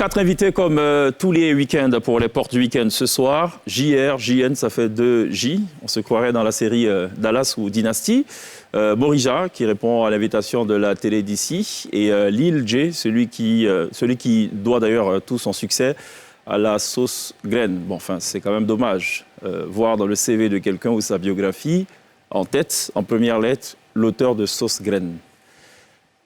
4 invités comme tous les week-ends pour les portes du week-end ce soir. JR, JN, ça fait 2 J. On se croirait dans la série Dallas ou Dynasty. Morija, qui répond à l'invitation de la télé d'ici. Et Lil J, celui qui doit d'ailleurs tout son succès à la sauce graine. Bon, enfin, c'est quand même dommage. Voir dans le CV de quelqu'un ou sa biographie, en tête, en première lettre, l'auteur de sauce graine.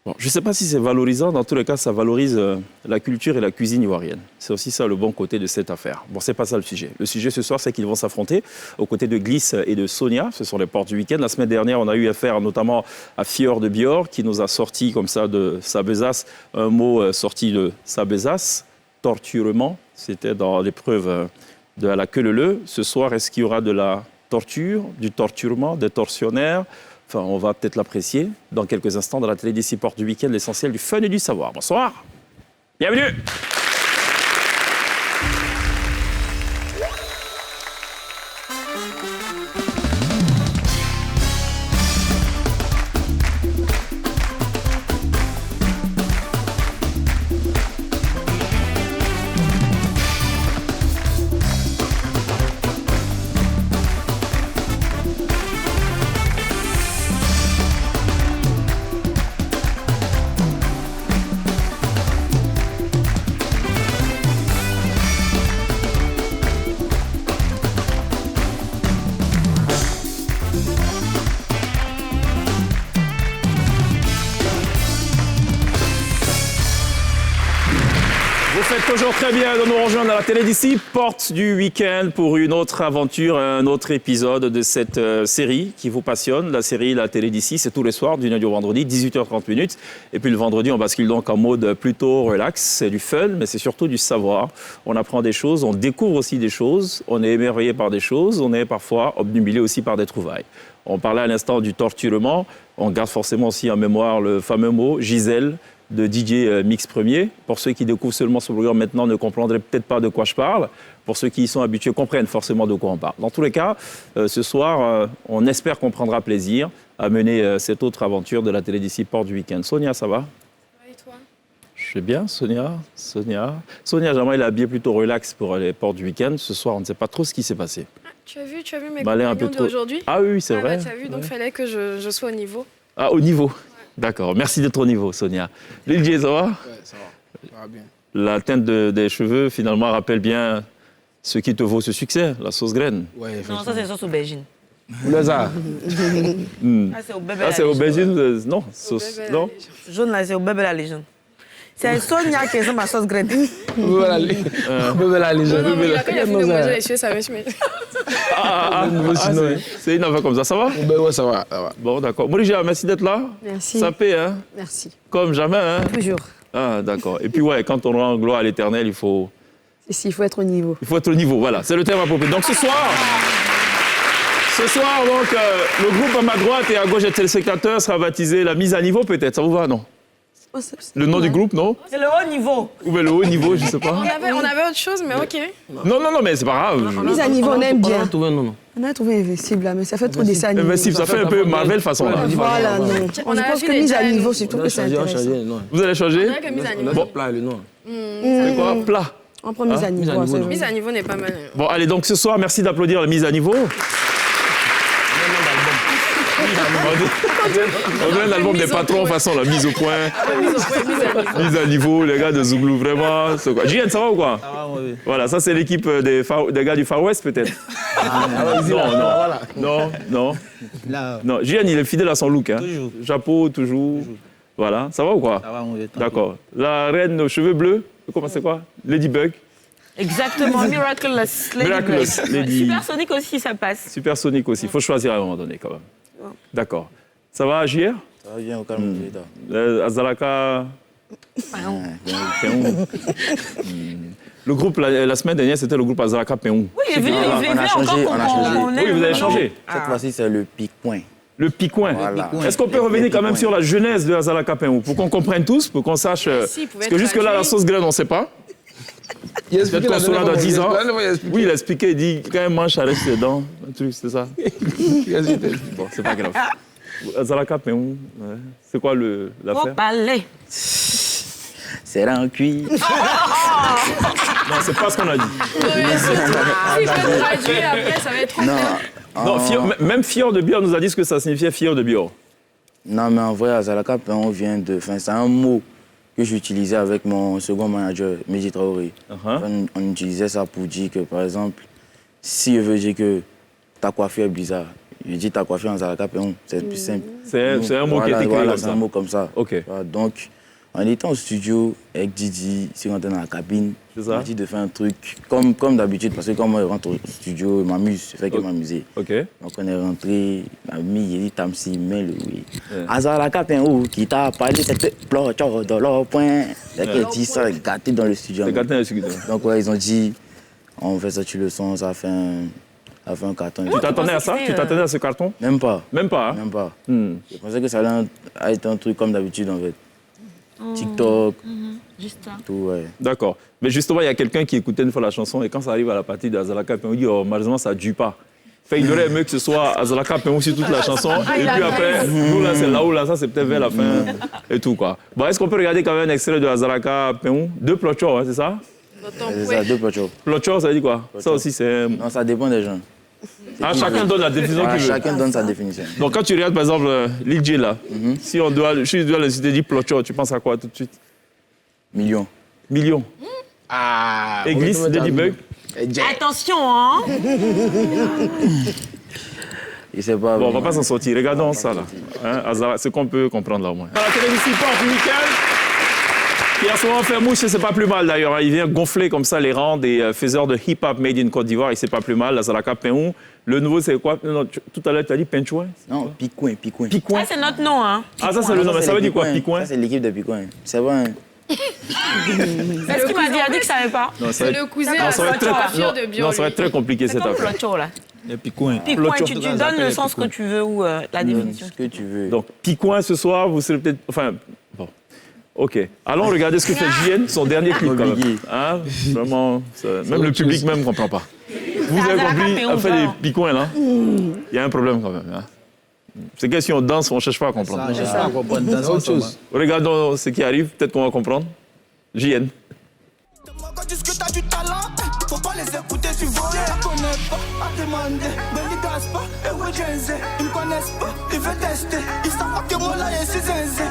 Bon, je ne sais pas si c'est valorisant. Dans tous les cas, ça valorise la culture et la cuisine ivoirienne. C'est aussi ça le bon côté de cette affaire. Bon, c'est pas ça le sujet. Le sujet ce soir, c'est qu'ils vont s'affronter aux côtés de Gliss et de Sonia. Ce sont les portes du week-end. La semaine dernière, on a eu affaire notamment à Fior de Bior, qui nous a sorti comme ça de sa besace un mot sorti de sa besace, torturement. C'était dans l'épreuve de la queue leu. Ce soir, est-ce qu'il y aura de la torture, du torturement, des tortionnaires? Enfin, on va peut-être l'apprécier dans quelques instants dans la télé d'ici porte du week-end, l'essentiel du fun et du savoir. Bonsoir, bienvenue. Toujours très bien de nous rejoindre à la télé d'ici, porte du week-end pour une autre aventure, un autre épisode de cette série qui vous passionne. La série La télé d'ici, c'est tous les soirs, du lundi au vendredi, 18h30. Et puis le vendredi, on bascule donc en mode plutôt relax. C'est du fun, mais c'est surtout du savoir. On apprend des choses, on découvre aussi des choses, on est émerveillé par des choses, on est parfois obnubilé aussi par des trouvailles. On parlait à l'instant du torturement, on garde forcément aussi en mémoire le fameux mot Gisèle, de DJ Mix Premier. Pour ceux qui découvrent seulement ce programme maintenant, ne comprendraient peut-être pas de quoi je parle. Pour ceux qui y sont habitués, comprennent forcément de quoi on parle. Dans tous les cas, ce soir, on espère qu'on prendra plaisir à mener cette autre aventure de la télé d'ici porte du week-end. Sonia, ça va? Et toi? Je vais bien, Sonia. Sonia, Jamal est habillé plutôt relax pour les portes du week-end. Ce soir, on ne sait pas trop ce qui s'est passé. Ah, tu as vu mes compagnons d'aujourd'hui? Ah oui, c'est vrai. Bah, tu as vu, donc il fallait que je sois au niveau. Ah, au niveau. D'accord, merci d'être au niveau, Sonia. Lil J, ça va? Oui, ça va. Ça va bien. La teinte des cheveux, finalement, rappelle bien ce qui te vaut ce succès, la sauce graine. Ouais, non, ça, c'est sauce aubergine. Où ça? Ah, c'est au bébé. Ah, c'est aubergine? Non, sauce. Non? Jaune, là, c'est au bébé la légende. C'est Sonia qui est ma sauce graine. Bébé la légende. Non, mais quand il a fini de manger les cheveux, ça va se mettre. C'est une affaire comme ça, ça va? Ouais, ça va. Bon, d'accord. Morija, merci d'être là. Merci. Ça paie, hein? Merci. Comme jamais, hein? Toujours. Ah, d'accord. Et puis, ouais, quand on rend gloire à l'éternel, il faut Il faut être au niveau. Il faut être au niveau, voilà. C'est le terme approprié. Donc, ce soir, donc, le groupe à ma droite et à gauche des téléspectateurs sera baptisé la mise à niveau, peut-être. Ça vous va, non? Le nom du groupe, non? C'est le haut niveau. Ou bien le haut niveau, je ne sais pas. On avait autre chose, mais ok. Non, mais c'est pas grave. Mise à niveau, on aime bien. On On a trouvé Invincible, là, mais ça fait trop dessin animé. Invincible, ça fait un peu Marvel façon, là. Voilà, non. On Je a pense vu que les mise à jeunes. niveau, c'est tout que c'est intéressant. Vous allez changer? On a que mise à niveau. Bon, plat le nom. C'est quoi? Plat. On prend mise à niveau. Mise à niveau n'est pas mal. Bon, allez, donc ce soir, merci d'applaudir la mise à niveau. On dirait l'album des patrons, façon, la mise au point, mise à niveau, les gars de Zouglou, vraiment. JN, ça va ou quoi? Voilà, ça c'est l'équipe des gars du Far West, peut-être. Non, JN, il est fidèle à son look. Hein. Toujours. Chapeau, toujours. Voilà, ça va ou quoi? Ça va, on est tranquille. D'accord. La reine aux cheveux bleus, comment c'est quoi? Ladybug. Exactement, Miraculous. Miraculous, Lady. Supersonic aussi, ça passe. Supersonic aussi, il faut choisir à un moment donné quand même. D'accord. Ça va, JR? Ça va bien, au calme. Azalaka. Le groupe, la semaine dernière, c'était le groupe Azalaka Péon. Oui, il est venu encore qu'on Oui, vous avez changé. Cette fois-ci, c'est le pic-point. Le picoin. Voilà. Est-ce qu'on peut revenir quand même sur la genèse de Azalaka Péon pour qu'on comprenne tous, pour qu'on sache. Parce que jusque-là, la sauce graine, on ne sait pas. Peut-être qu'on saura dans 10 ans. Oui, il a expliqué, il dit quand un manche arrache ses dents, un truc, c'est ça. Bon, c'est pas grave. Azalaka Péon, c'est quoi l'affaire? Palais. C'est en cuit. Non, c'est pas ce qu'on a dit. Si je traduire, après, ça va être trop Non, bien. Non, même Fior de Bior nous a dit ce que ça signifiait Fior de Bior. non, mais en vrai, Azalaka Peon vient de... Enfin, c'est un mot que j'utilisais avec mon second manager, Mehdi Traoré. Enfin, on utilisait ça pour dire que, par exemple, si je veux dire que ta coiffure est bizarre, je dis ta coiffure en Azalaka Peon, c'est plus simple. C'est un mot qui est écrit voilà, comme c'est ça. un mot comme ça. Ok. Voilà, donc, en étant au studio avec Didi, si on était dans la cabine, C'est ça. on a dit de faire un truc comme d'habitude, parce que quand moi je rentre au studio, je m'amuse, je fais que m'amuser. Ok. Donc on est rentré, il a dit Tamsi, mais le oui. Azalaka Peon, qui t'a parlé, c'était plotcho dans leur point. Dès qu'il dit ça, gâté dans le studio. C'est gâté dans le studio. Donc ouais, ils ont dit, on fait sortir le son, ça fait un carton. Tu t'attendais à ça? Tu t'attendais à ce carton? Même pas. Même pas. Hein? Même pas. Hmm. Je pensais que ça allait être un truc comme d'habitude en fait. TikTok, Juste ça. tout, ouais. D'accord. Mais justement, il y a quelqu'un qui écoutait une fois la chanson et quand ça arrive à la partie d'Azalaka Peon, il dit, oh, malheureusement, ça ne dure pas. Fait, il aurait aimé que ce soit Azalaka Peon sur toute la chanson. Et puis après, nous, là, c'est là où, là, ça, c'est peut-être vers la fin et tout, quoi. Bon, est-ce qu'on peut regarder quand même un extrait de Azalaka Peon? Deux plochos, hein, c'est ça? C'est ça, deux plochos. Plochos, ça dit quoi? Ça aussi, c'est... Non, ça dépend des gens. Ah, chacun donne la définition Voilà, qu'il veut. chacun donne sa définition. Donc, quand tu regardes, par exemple, Lil J, là, si je dois l'inciter, dit plocho, tu penses à quoi tout de suite? Millions. Millions. Ah. Église, Ladybug. Attention, hein. Il sait pas. Bon, on va pas s'en sortir. Regardons ça, là. Hein, Azara, c'est qu'on peut comprendre, là, au moins. Dans la télévision Porte week-end, qui a souvent fait mouche, et c'est pas plus mal, d'ailleurs. Il vient gonfler comme ça les rangs des faiseurs de hip-hop made in Côte d'Ivoire, et c'est pas plus mal. Azalaka Peon. Le nouveau, c'est quoi? Non, tout à l'heure, tu as dit Penchouin? Non, Picoin, Picoin. Picoin. Ça, c'est notre nom, hein. Ah, ça, c'est le nom. Mais ça veut dire quoi, Picoin? Ça, c'est l'équipe de Picoin. C'est vrai. Est-ce qu'il m'a dit, il a dit que ça savait pas. Non, ça C'est va être- le cousin non, ça va être très, coiffure de non, Bior. ça va être très compliqué, cette Comme affaire. Plocho, là. Les Picoin. Picoin, Plocho. tu donnes le sens que tu veux ou la définition. Ce que tu veux. Donc, Picoin, ce soir, vous serez peut-être... Enfin, bon. OK. Allons regarder ce que fait JN, son dernier clip, quand même. Obligé. Hein? Vraiment, même le public même ne comprend pas. Vous avez compris, on fait des picoins, là. Il y a un problème, quand même. Hein? C'est que si on danse, on ne cherche pas à comprendre. C'est ça. C'est autre chose. Regardons ce qui arrive, peut-être qu'on va comprendre. JN. Quand tu dis que t'as du talent, faut pas les écouter, tu vois. Je la connais pas, à demander, mais ils gaspent pas, et ouais, j'ai ils me connaissent pas, ils veulent tester, ils savent pas que moi là, je suis zinzé.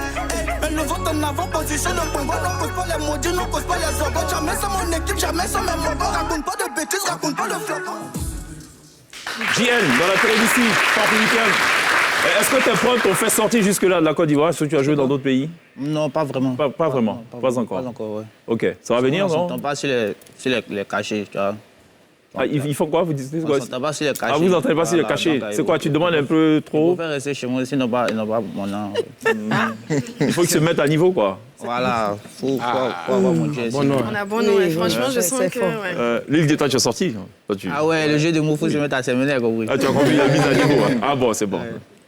Mais le vote en avant, position le point, on cause pas les maudits, on cause pas les organes, jamais c'est mon équipe, jamais c'est mes morts. Raconte pas de bêtises, raconte pas le flop. JN, dans la télévision, Porte week-end. Est-ce que tes potes t'ont fait sortir jusque-là de la Côte d'Ivoire? Est-ce que tu as joué dans d'autres pays? Non, pas vraiment. Pas vraiment, pas encore. Pas encore, ouais. OK. Ça va venir, On non? s'entend pas sur les cachets, tu vois. Ah, ils font quoi? Vous dites On quoi? s'entend pas sur les cachets. Ah, vous n'entendez pas sur les Voilà, cachets. donc, C'est quoi? Tu demandes un peu Ils trop? préfèrent rester chez moi, sinon ils n'ont pas mon nom. Il faut qu'ils se mettent à niveau, quoi. Voilà, faut avoir mon Dieu. Bon nom. On a bon nom, et Oui, franchement, je ouais, sens c'est que... fort. ouais. L'île de toi, tu es sorti. Toi, tu... Ah ouais, le jeu de mots, faut se mettre à séminaire, compris. Ah, tu as compris la mise à niveau. Hein. Ah bon, c'est bon.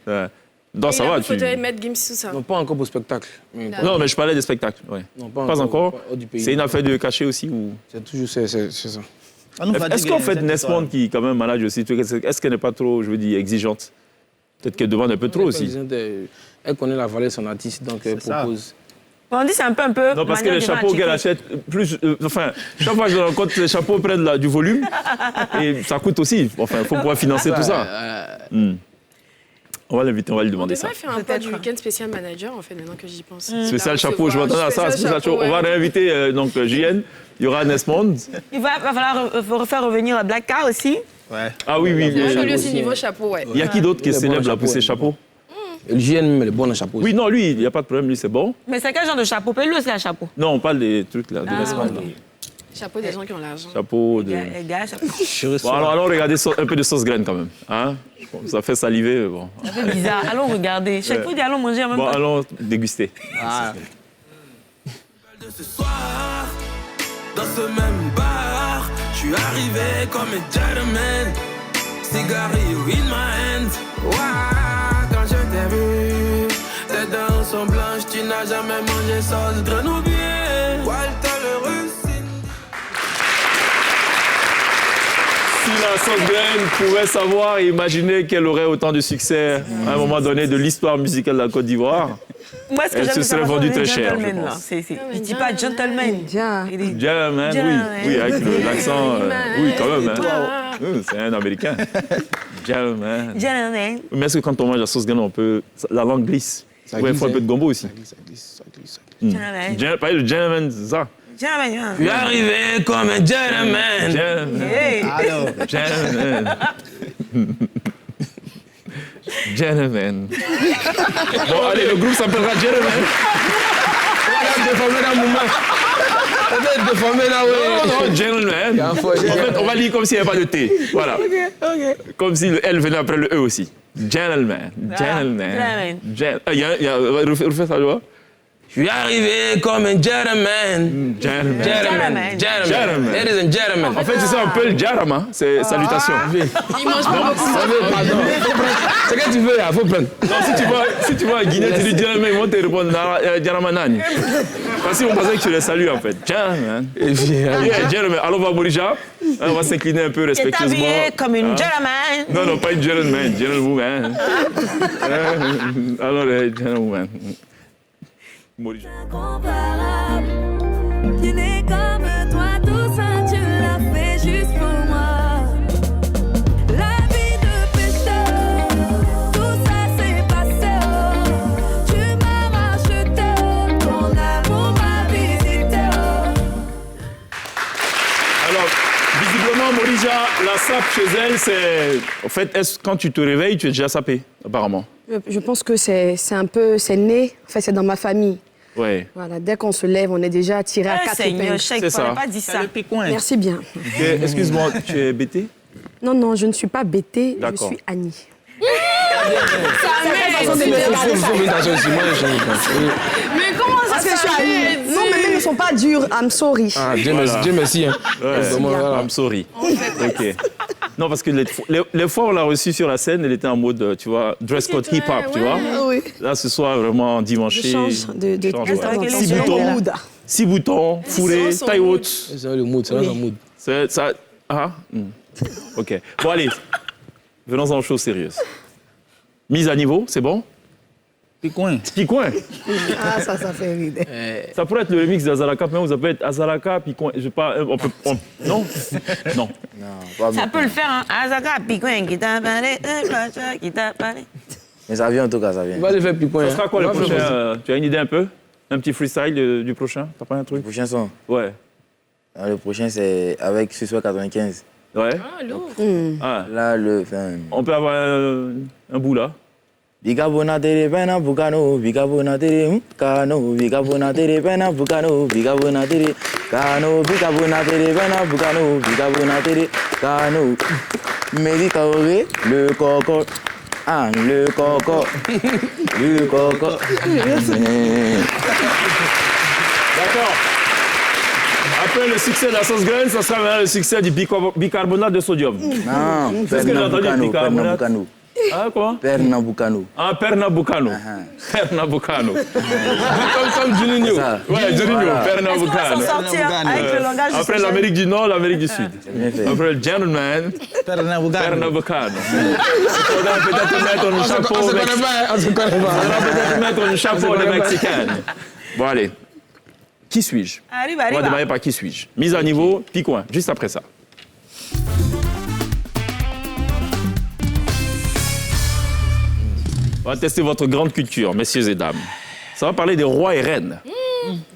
Ouais. Non, ça va, Il tu... faudrait mettre Gims sous ça. Non, pas encore pour spectacle. Mais Non, mais je parlais des spectacles. Ouais. non, Pas encore. hors du pays. C'est une affaire de cachet aussi ou... C'est toujours c'est ça. Est-ce qu'en fait, Nesmond, qui quand même manage aussi, est-ce qu'elle n'est pas trop, je veux dire, exigeante? Peut-être qu'elle demande un peu trop aussi. Elle connaît la valeur de son artiste, donc elle C'est ça. propose. On dit c'est un peu. Non, parce que les manière de chapeaux qu'elle checker. achète, plus, enfin, chaque fois que je rencontre, les chapeaux prennent du volume et ça coûte aussi. Enfin, il faut pouvoir financer tout ça. On va l'inviter, on va lui On demander ça. devrait faire un pod du week-end spécial manager, en fait, maintenant que j'y pense. Spécial Là, chapeau, je recevoir- m'attends à ça. spécial Spécial chapeau. ouais. On va réinviter donc JN, il y aura Nesmond. Il va falloir refaire revenir la Black Car aussi. Ouais. Ah oui, oui. Moi, je oui. lui aussi niveau chapeau, ouais. Il y a qui d'autre qui est Il est bon célèbre en là pour ses chapeau, chapeaux? Et le JN même, elle est bonne en chapeau. Oui, non, lui, il n'y a pas de problème, lui, c'est bon. Mais c'est quel genre de chapeau? Peux-lui aussi un chapeau. Non, on parle des trucs là, de Nesmond. là. Chapeau des gens qui ont l'argent. Chapeau de... Les gars, chapeau. Bon, alors, allons regarder un peu de sauce graine quand même. Hein? Bon, ça fait saliver, mais bon. C'est un peu bizarre. Allons regarder. Chaque fois, il dit allons manger en même Bon, temps. allons déguster. De ce soir, dans ce même bar, je suis arrivé comme un gentleman. Cigarillo in my hand. Ouah, quand je t'ai vu, tes dents sont blanches, tu n'as jamais mangé sauce grenouille. Walter le russe. Si la sauce graine pouvait savoir et imaginer qu'elle aurait autant de succès à un moment donné de l'histoire musicale de la Côte d'Ivoire, Moi, ce que Elle j'aime, se c'est serait la façon vendue dont très il est cher, je gentleman, là. pense. Il dit pas gentleman. Bien. Il dit Gentleman, oui, avec l'accent, oui, quand même. Hein. C'est un Américain. Gentleman. gentleman. Mais est-ce que quand on mange la sauce grenade, on peut, la langue glisse? Ça Ouais, il glisse, faut un peu de gombo aussi. Ça glisse. Gentleman. Pas le gentleman, ça. Gentleman. Je suis arrivé comme un gentleman. Gentleman. Hey. Gentleman. Gentleman. Bon, allez, le groupe s'appellera Gentleman. On va déformer dans le moment. On va déformer là, ouais. Non, gentleman. En fait, on va lire comme s'il n'y avait pas de T. Voilà. Comme si le L venait après le E aussi. Gentleman. Gentleman. Refais ça, tu vois. Je suis arrivé comme un gentleman. Gentleman. Gentleman. Gentleman. Gentleman. Ladies and gentlemen. En fait, c'est ça un peu le jarama, c'est salutation. Il mange pas beaucoup. Pardon. C'est que tu veux, là, faut prendre. Non, si tu vas à Guinée, tu dis gentleman, ils vont te répondre jarama nani. Parce qu'on pensait que tu les salues en fait. Gentleman. Yeah, gentleman. Alors, on va Morija. On va s'incliner un peu Il est respectueusement. habillé comme une gentleman. Non, non, pas une gentleman, gentlewoman. Alors, gentlewoman. Morija. Incomparable. Tu n'es comme toi, tout ça, tu l'as fait juste pour moi. La vie de pécheur, tout ça s'est passé. Tu m'as racheté, ton amour m'a visité. Alors, visiblement, Morija, la sape chez elle, c'est... En fait, quand tu te réveilles, tu es déjà sapé, apparemment. Je pense que c'est un peu, c'est né, en fait, c'est dans ma famille. Oui. Voilà, dès qu'on se lève, on est déjà tiré à Ah, quatre Seigneur, épingles. Cheikh, C'est il fallait ça. pas dire ça. Le picoin. Merci bien. Excuse-moi, tu es bêté? Non, non, je ne suis pas bêtée, je D'accord. suis Annie. Mais comment Parce ça que je suis Annie. Non, mais même ils ne sont pas durs, I'm sorry. Ah, Dieu merci. Hein. Ouais. Vraiment, voilà. I'm sorry. Ok. Non, parce que les fois où on l'a reçue sur la scène, elle était en mode, tu vois, dress code hip-hop, tu vois. Oui. Là, ce soir, vraiment dimanche. Je change de change, de ouais. temps en temps. 6 Selon boutons, mon mood. 6 boutons, fourré, son taille mood. haute. C'est le mood, c'est dans un mood. C'est ça. Ah. Ok. Bon, allez. Venons-en aux choses sérieuses. Mise à niveau, c'est bon? Picoin. Picoin. Ah, ça fait rire. Ça pourrait être le remix d'Azalaka, mais ça peut être Azalaka, Picoin. Je sais pas. Non? Non. Ça peut le faire, hein. Azaka, picoin, qui t'a parlé, qui t'a parlé. Mais ça vient en tout cas, ça vient. On va le faire plus Ça sera quoi le prochain? Tu as une idée un peu? Un petit freestyle du prochain? T'as pas un Le truc? prochain son. Ouais. Le prochain, c'est avec Ce soir 95. Ouais. Ah, lourd. Ah. Là, enfin, On peut avoir un bout là. Bigabona tere pena bukano, bigabona tere kano, bigabona tere pena bukano, bigabona tere kano, bigabona tere pena bukano, bigabona tere kano. Méditaoré, le coco, ah, le coco, le coco. D'accord. Après le succès de la sauce graine, ça sera maintenant le succès du bicarbonate de sodium. Non, C'est ce que j'ai entendu, bicarbonate. Pernambucano. Ah, quoi? Pernambucano. Ah, Pernambucano. Pernambucano. Comme Juninho. Ça. Ouais, Juninho, Voilà. Est-ce qu'on va s'en Pernambucano. sortir avec le langage Après du l'Amérique du Nord, l'Amérique du Sud. Bien fait. Après le gentleman, Pernambucano. Pernambucano. Il faudra peut-être mettre un chapeau. On se connaît pas, on se connaît Il pas. faudra peut-être mettre un chapeau de Mexicain. Bon, allez. Qui suis-je? Arrive, On va arrive. démarrer par qui suis-je. Mise à niveau, picoin, juste après ça. On va tester votre grande culture, messieurs et dames. Ça va parler des rois et reines.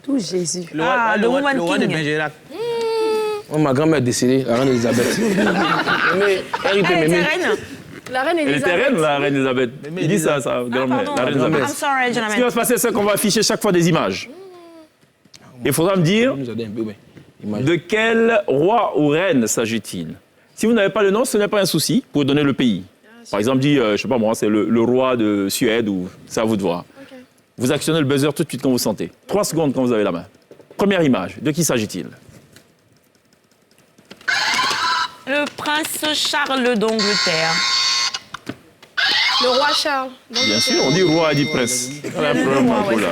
Tout Jésus. Le roi, Ah, le le roi, Woman le roi de King. Bergerac. Oh, ma grand-mère est décédée, la reine Elisabeth. Mais Elle était reine. La reine Elle était Elisabeth. reine, la reine Elisabeth. Il dit ça, grand-mère. Pardon. La reine I'm Elisabeth. sorry, Ce qui gentleman. va se passer, c'est qu'on va afficher chaque fois des images. Il faudra me dire nous a dit un peu, mais imagine. de quel roi ou reine s'agit-il. Si vous n'avez pas le nom, ce n'est pas un souci pour donner le pays. Par exemple, dit, je sais pas moi, c'est le roi de Suède ou c'est à vous de voir. Vous actionnez le buzzer tout de suite quand vous sentez. 3 secondes quand vous avez la main. Première image, de qui s'agit-il? Le prince Charles d'Angleterre. Le roi Charles. Bien sûr, on dit roi, on dit prince. Voilà, un problème, un peu là.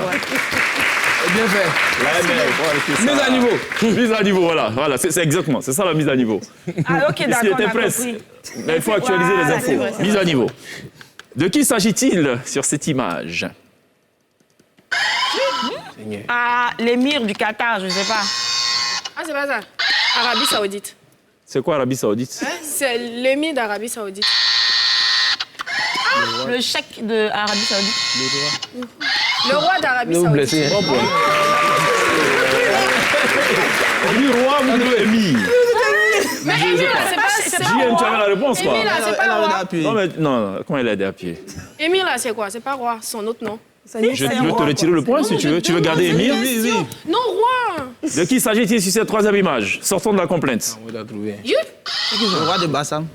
Bien fait. Mise à niveau. Mise à niveau, voilà c'est exactement, c'est ça la mise à niveau. Ah, ok, S'il d'accord, était on a prince, compris. mais il faut actualiser les Voilà, c'est infos. vrai, c'est Mise vrai. à niveau. De qui s'agit-il sur cette image? Ah, l'émir du Qatar, je sais pas. Ah, c'est pas ça. Arabie Saoudite. C'est quoi Arabie Saoudite? Hein? C'est l'émir d'Arabie Saoudite. Le chèque de Arabie Saoudite. Le roi d'Arabie Vous Saoudite. blessez. Du roi ou de émir? Mais émir, là, c'est pas JN, tu avais la réponse, quoi. Émir, là, c'est Elle pas avait roi. appuyé. Non, mais non, comment elle a aidé à pied? Émir, là, c'est quoi? C'est pas roi, son autre nom. Je veux te retirer le point si tu veux. Tu veux garder émir? Oui. Non, roi. De qui s'agit-il sur cette troisième image? Sortons de la complainte. On va trouver. Le roi de Bassam.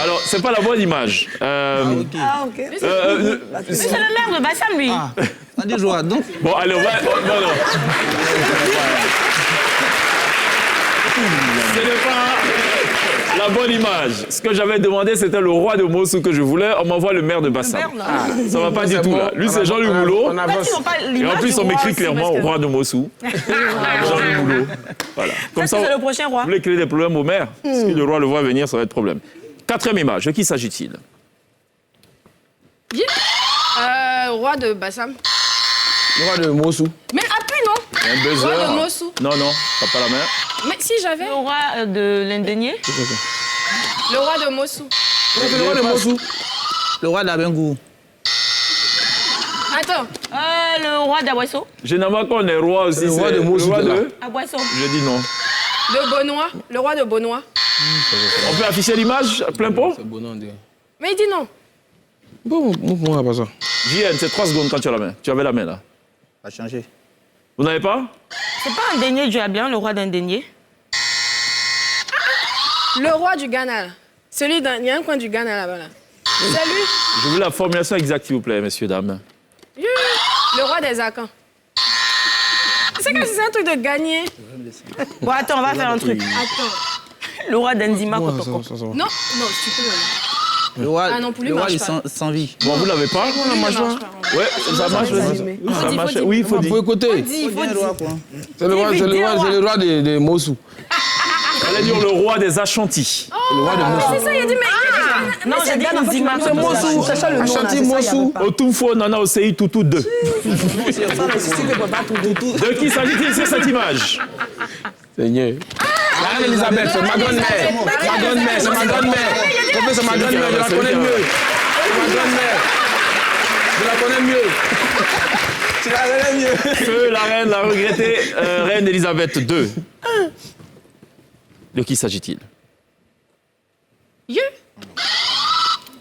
Alors, c'est pas la bonne image. Mais c'est le maire de Bassam, lui. Ah, on dit roi. Donc, Bon, allez, on va... Non. Ce n'est pas la bonne image. Ce que j'avais demandé, c'était le roi de Mossou que je voulais. On m'envoie le maire de Bassam. Ça va pas du tout, là. Lui, c'est Jean-Louis Moulot. On avance. Ils n'ont pas Et l'image en plus, du on roi m'écrit aussi, clairement parce que- roi de Mossou. Jean-Louis Moulot. Voilà. Comme ça, c'est le vous prochain roi. voulez créer des problèmes au maire? Si le roi le voit venir, ça va être problème. Quatrième image. De qui s'agit-il? Roi de Bassam. Le roi de Mossou. Mais appuie, non? Un buzzer. Roi de Mossou. Non, t'as pas la main. Mais si j'avais. Le roi de l'Indénié. Le roi de Mossou. Le roi de Mossou. le roi d'Abengou. Attends. Le roi d'Aboisseau. Généralement, quand on est roi aussi, Le roi c'est de Mossou, le roi là. de... Aboisseau. Je dis non. De Benoît. Le roi de Benoît. On peut afficher l'image à plein pot? C'est bon, on dirait. Mais il dit non. Bon, moi, pas ça. JN, c'est 3 secondes quand tu as la main. Tu avais la main là. A changé. Vous n'avez pas? C'est pas un dénier du Abien, le roi d'un dénier. Le roi du Ghana. Là. Celui d'un. Il y a un coin du Ghana là-bas. Là. C'est lui. Je veux la formulation exacte, s'il vous plaît, messieurs, dames. Le roi des Akans. C'est comme si c'est un truc de gagner. Bon, attends, on va faire un truc. Attends. Le roi d'Enzima Ouais, Kotoko. ça va. Non, non, tu peux. Le roi, Ah non, pour lui, le roi marche du pas. sans vie. Bon, vous l'avez pas? Ça marche pas. Ouais, ça marche, vas-y. Oui, ça marche. Oui, il faut Vous dire. pouvez écouter. Il faut dire. C'est le roi de Mossou. Allez dire le roi des Ashanti. Le roi de Mossou. C'est ça, il a dit, mais. Non, j'ai dit Enzima C'est Mossou. Ashanti Mossou. Otumfo Nana Osei Toutou 2. De qui s'agit-il sur cette image? Seigneur. La reine Elisabeth, c'est ma grande-mère. Ma grande-mère, c'est ma grande-mère. C'est ma grande-mère, je la connais mieux. C'est ma grand-mère. Je la connais mieux. Tu la connais mieux. Feu, la reine, la regrettée reine Elisabeth II. De qui s'agit-il?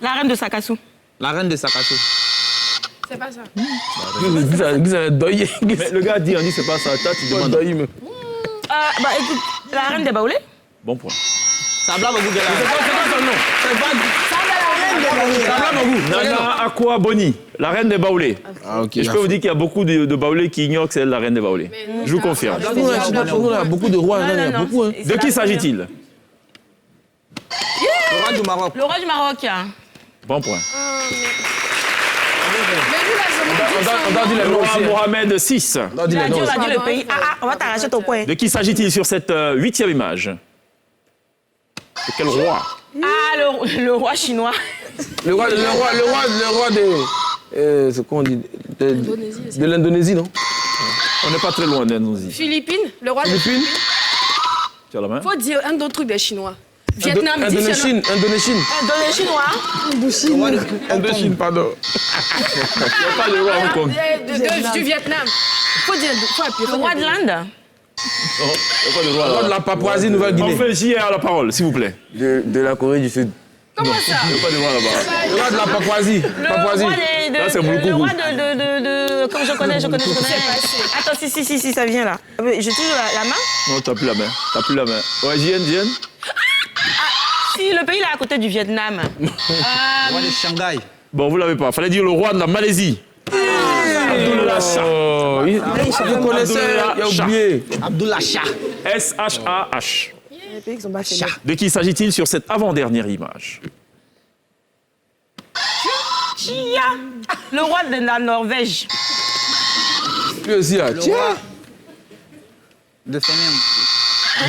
La reine de Sakassou. La reine de Sakasso. C'est pas ça. Vous allez doyer. Mais le gars dit, on dit c'est pas ça. Toi, tu demandes. Doyer. Bah écoute, la reine des Baoulés. Bon point. Ça blâme au goût de la Nana Akwa Boni, la reine des Baoulés. Ah, ok. Et je peux vous dire qu'il y a beaucoup de Baoulés qui ignorent que c'est elle la reine des Baoulés. Je vous confirme. Nous, on a beaucoup de rois. Il y a beaucoup. De qui s'agit-il? Le roi du Maroc. Le roi du Maroc. Bon point. On doit dire Le les noms roi aussi. Mohamed VI. On doit dire les noms On aussi. a dit le pays. On va t'arracher ton point. De qui s'agit-il sur cette 8e image? De quel roi? Le roi chinois. Le roi de... c'est quoi on dit? De l'Indonésie, non? On n'est pas très loin d'Indonésie. Philippines. Le roi de. Philippines? Tu as la main? Faut dire un autre truc des Chinois. Vietnam. dis Indonéchine. Indonéchine. Le chinois. Indochine, pardon. Il n'y a pas de roi à Hong Kong. Du Vietnam. Faut dire. Faut appuyer. Le roi de l'Inde. Il n'y a pas de roi Le roi de là. la Papouasie-Nouvelle-Guinée. On fait JR à la parole, s'il vous plaît. De la Corée du Sud. Comment ça? Il n'y a pas de roi là-bas. Le roi de la Papouasie. Le Papouasie. roi Là, c'est Mouloukougou. le roi de... Comme je connais. Attends, si, ça vient là. J'ai toujours la main. Non, tu n'as plus la main. Tu n'as plus la main. Ouais, JN. Si, le pays là à côté du Vietnam. Le roi de Shanghai. Bon, vous ne l'avez pas. Fallait dire le roi de la Malaisie. Abdullah Shah. Oh, il connaissait, il a oublié. Abdullah Shah. S-H-A-H. De qui s'agit-il sur cette avant-dernière image? Chia. Le roi de la Norvège. Lui aussi, ah, Le tiens. roi de Fénin.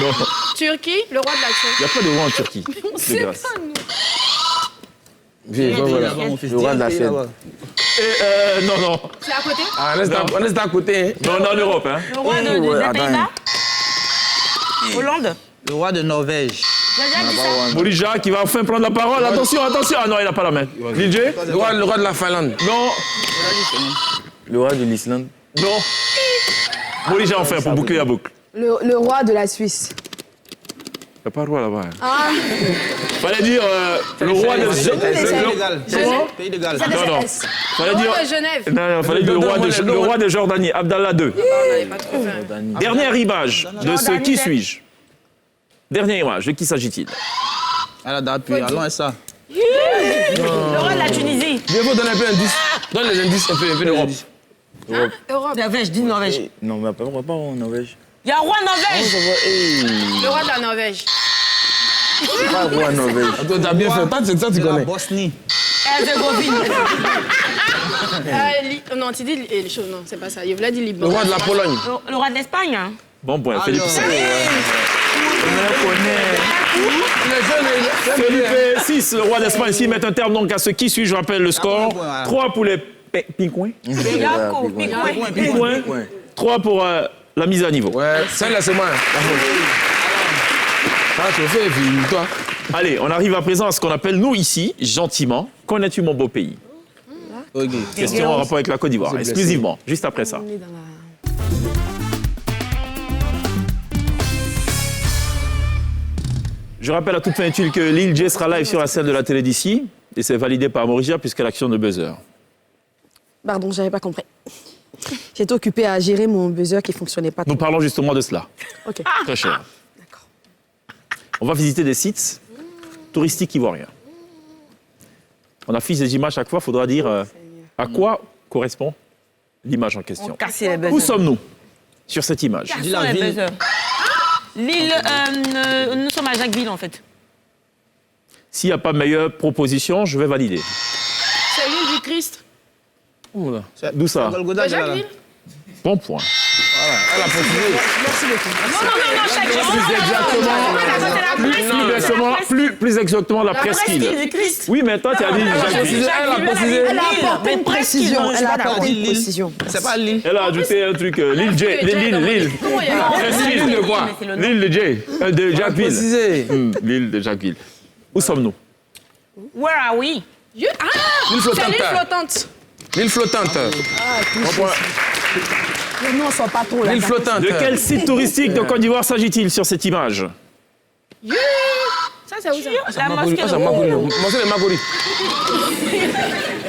Non, Turquie. Le roi de la Turquie. il n'y a pas de roi en Turquie. On De sait grâce. pas, nous. Voilà. Le roi de la scène. Non. C'est à côté? Ah, on est à côté. Hein. Non, en Europe. Hein. Le roi des Pays-Bas. Hollande. Le roi de Norvège. J'ai déjà dit ça. Morija qui va enfin prendre la parole. Attention. Ah non, il n'a pas la main. DJ? Le roi de la Finlande. Non. Le roi de l'Islande. Non. Morija enfin pour boucler la boucle. Le roi de la Suisse. Il n'y a pas de roi là-bas. Ah, Fallait dire le roi de... Pays de Galles. Non. Fallait dire... De Genève. Non, fallait dire le roi de Jordanie, Abdallah II. On n'avait pas trouvé. Dernière image de ce qui suis-je. Dernière image, de qui s'agit-il? Alors, d'appui, allons à ça. Le roi de la Tunisie. Il faut donner un peu d'indices. Donne les indices, un peu d'Europe. Europe. Norvège, dis Norvège. Non, mais pas en Norvège. Il y a un roi Norvège. Le roi de la Norvège. C'est pas le roi de Norvège. Toi, t'as bien fait. C'est ça, tu De la connais. Bosnie. Herzégovine. Non, tu dis les choses, non, c'est pas ça. Il voulait dire Le Liban. roi de la Pologne. Le roi de l'Espagne. Hein. Bon point, Philippe. Philippe 6, le roi d'Espagne. S'ils mettent un terme donc à ce qui suis, je rappelle le score. 3 pour les Pincoins. Yaco, Picouin. 3 pour la mise à niveau. Ouais, celle-là, c'est moi. Ah, tu fais, puis toi. Allez, on arrive à présent à ce qu'on appelle, nous ici, gentiment, connais-tu mon beau pays? Ok. Question en rapport avec la Côte d'Ivoire, exclusivement, juste après ça. on est dans la... Je rappelle à toute fin utile que Lil J sera live sur la scène de la télé d'ici, et c'est validé par Morija puisque l'action de buzzer. Pardon, j'avais pas compris. J'étais occupée à gérer mon buzzer qui fonctionnait pas. Nous parlons justement de cela. Ok. Très cher. D'accord. On va visiter des sites touristiques ivoiriens. On affiche des images chaque fois, il faudra dire à quoi correspond l'image en question. Casser les buzzers. Où sommes-nous sur cette image? Casser les buzzers. L'île, nous sommes à Jacquesville en fait. S'il n'y a pas meilleure proposition, je vais valider. C'est l'île du Christ. Oula. D'où ça? Golgotha, De Jacquesville. Bon point. Elle a précisé. Plus exactement la presqu'île. du Christ. Oui, mais toi, tu as dit Jacquesville. Elle a précisé. Elle a apporté une précision. Elle a apporté une précision. C'est pas l'île. Elle a ajouté un truc, l'île J, l'île. L'île de quoi? L'île de J, de Jacquesville. Précisé. L'île de Jacquesville. Où sommes-nous? Where are we? L'île C'est flottante. l'île flottante. L'île flottante. Nous, on sort pas trop là. L'île flottante. De quel site touristique de Côte d'Ivoire s'agit-il sur cette image? Ça, c'est où ça? La mosquée Ah, de c'est Magori. Mosquée de Magori.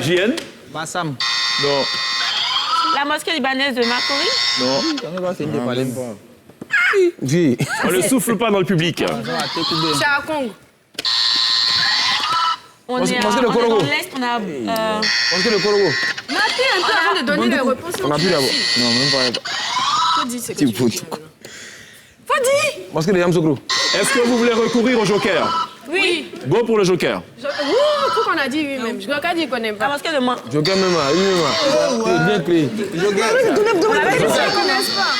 JN? Bassam. Non. La mosquée libanaise de Makori. Non. Oui. On ne souffle pas dans le public. C'est à Congo. On Mosquée est de on est Korogo. dans l'Est, on a... Mosquée de Korogo. Maté un peu avant de donner les réponses. On a plus là-bas. Non, même pas. Faut dire ce que tu veux dire. Faut dire. Mosquée de Yamsoukro. Est-ce que vous voulez recourir au joker? Oui. Go pour le joker. Ouh, qu'on a dit oui même. Je crois qu'il ne connaît La pas. mosquée de Man. Joker même, lui-même. Bien créé. Ils ne connaissent pas.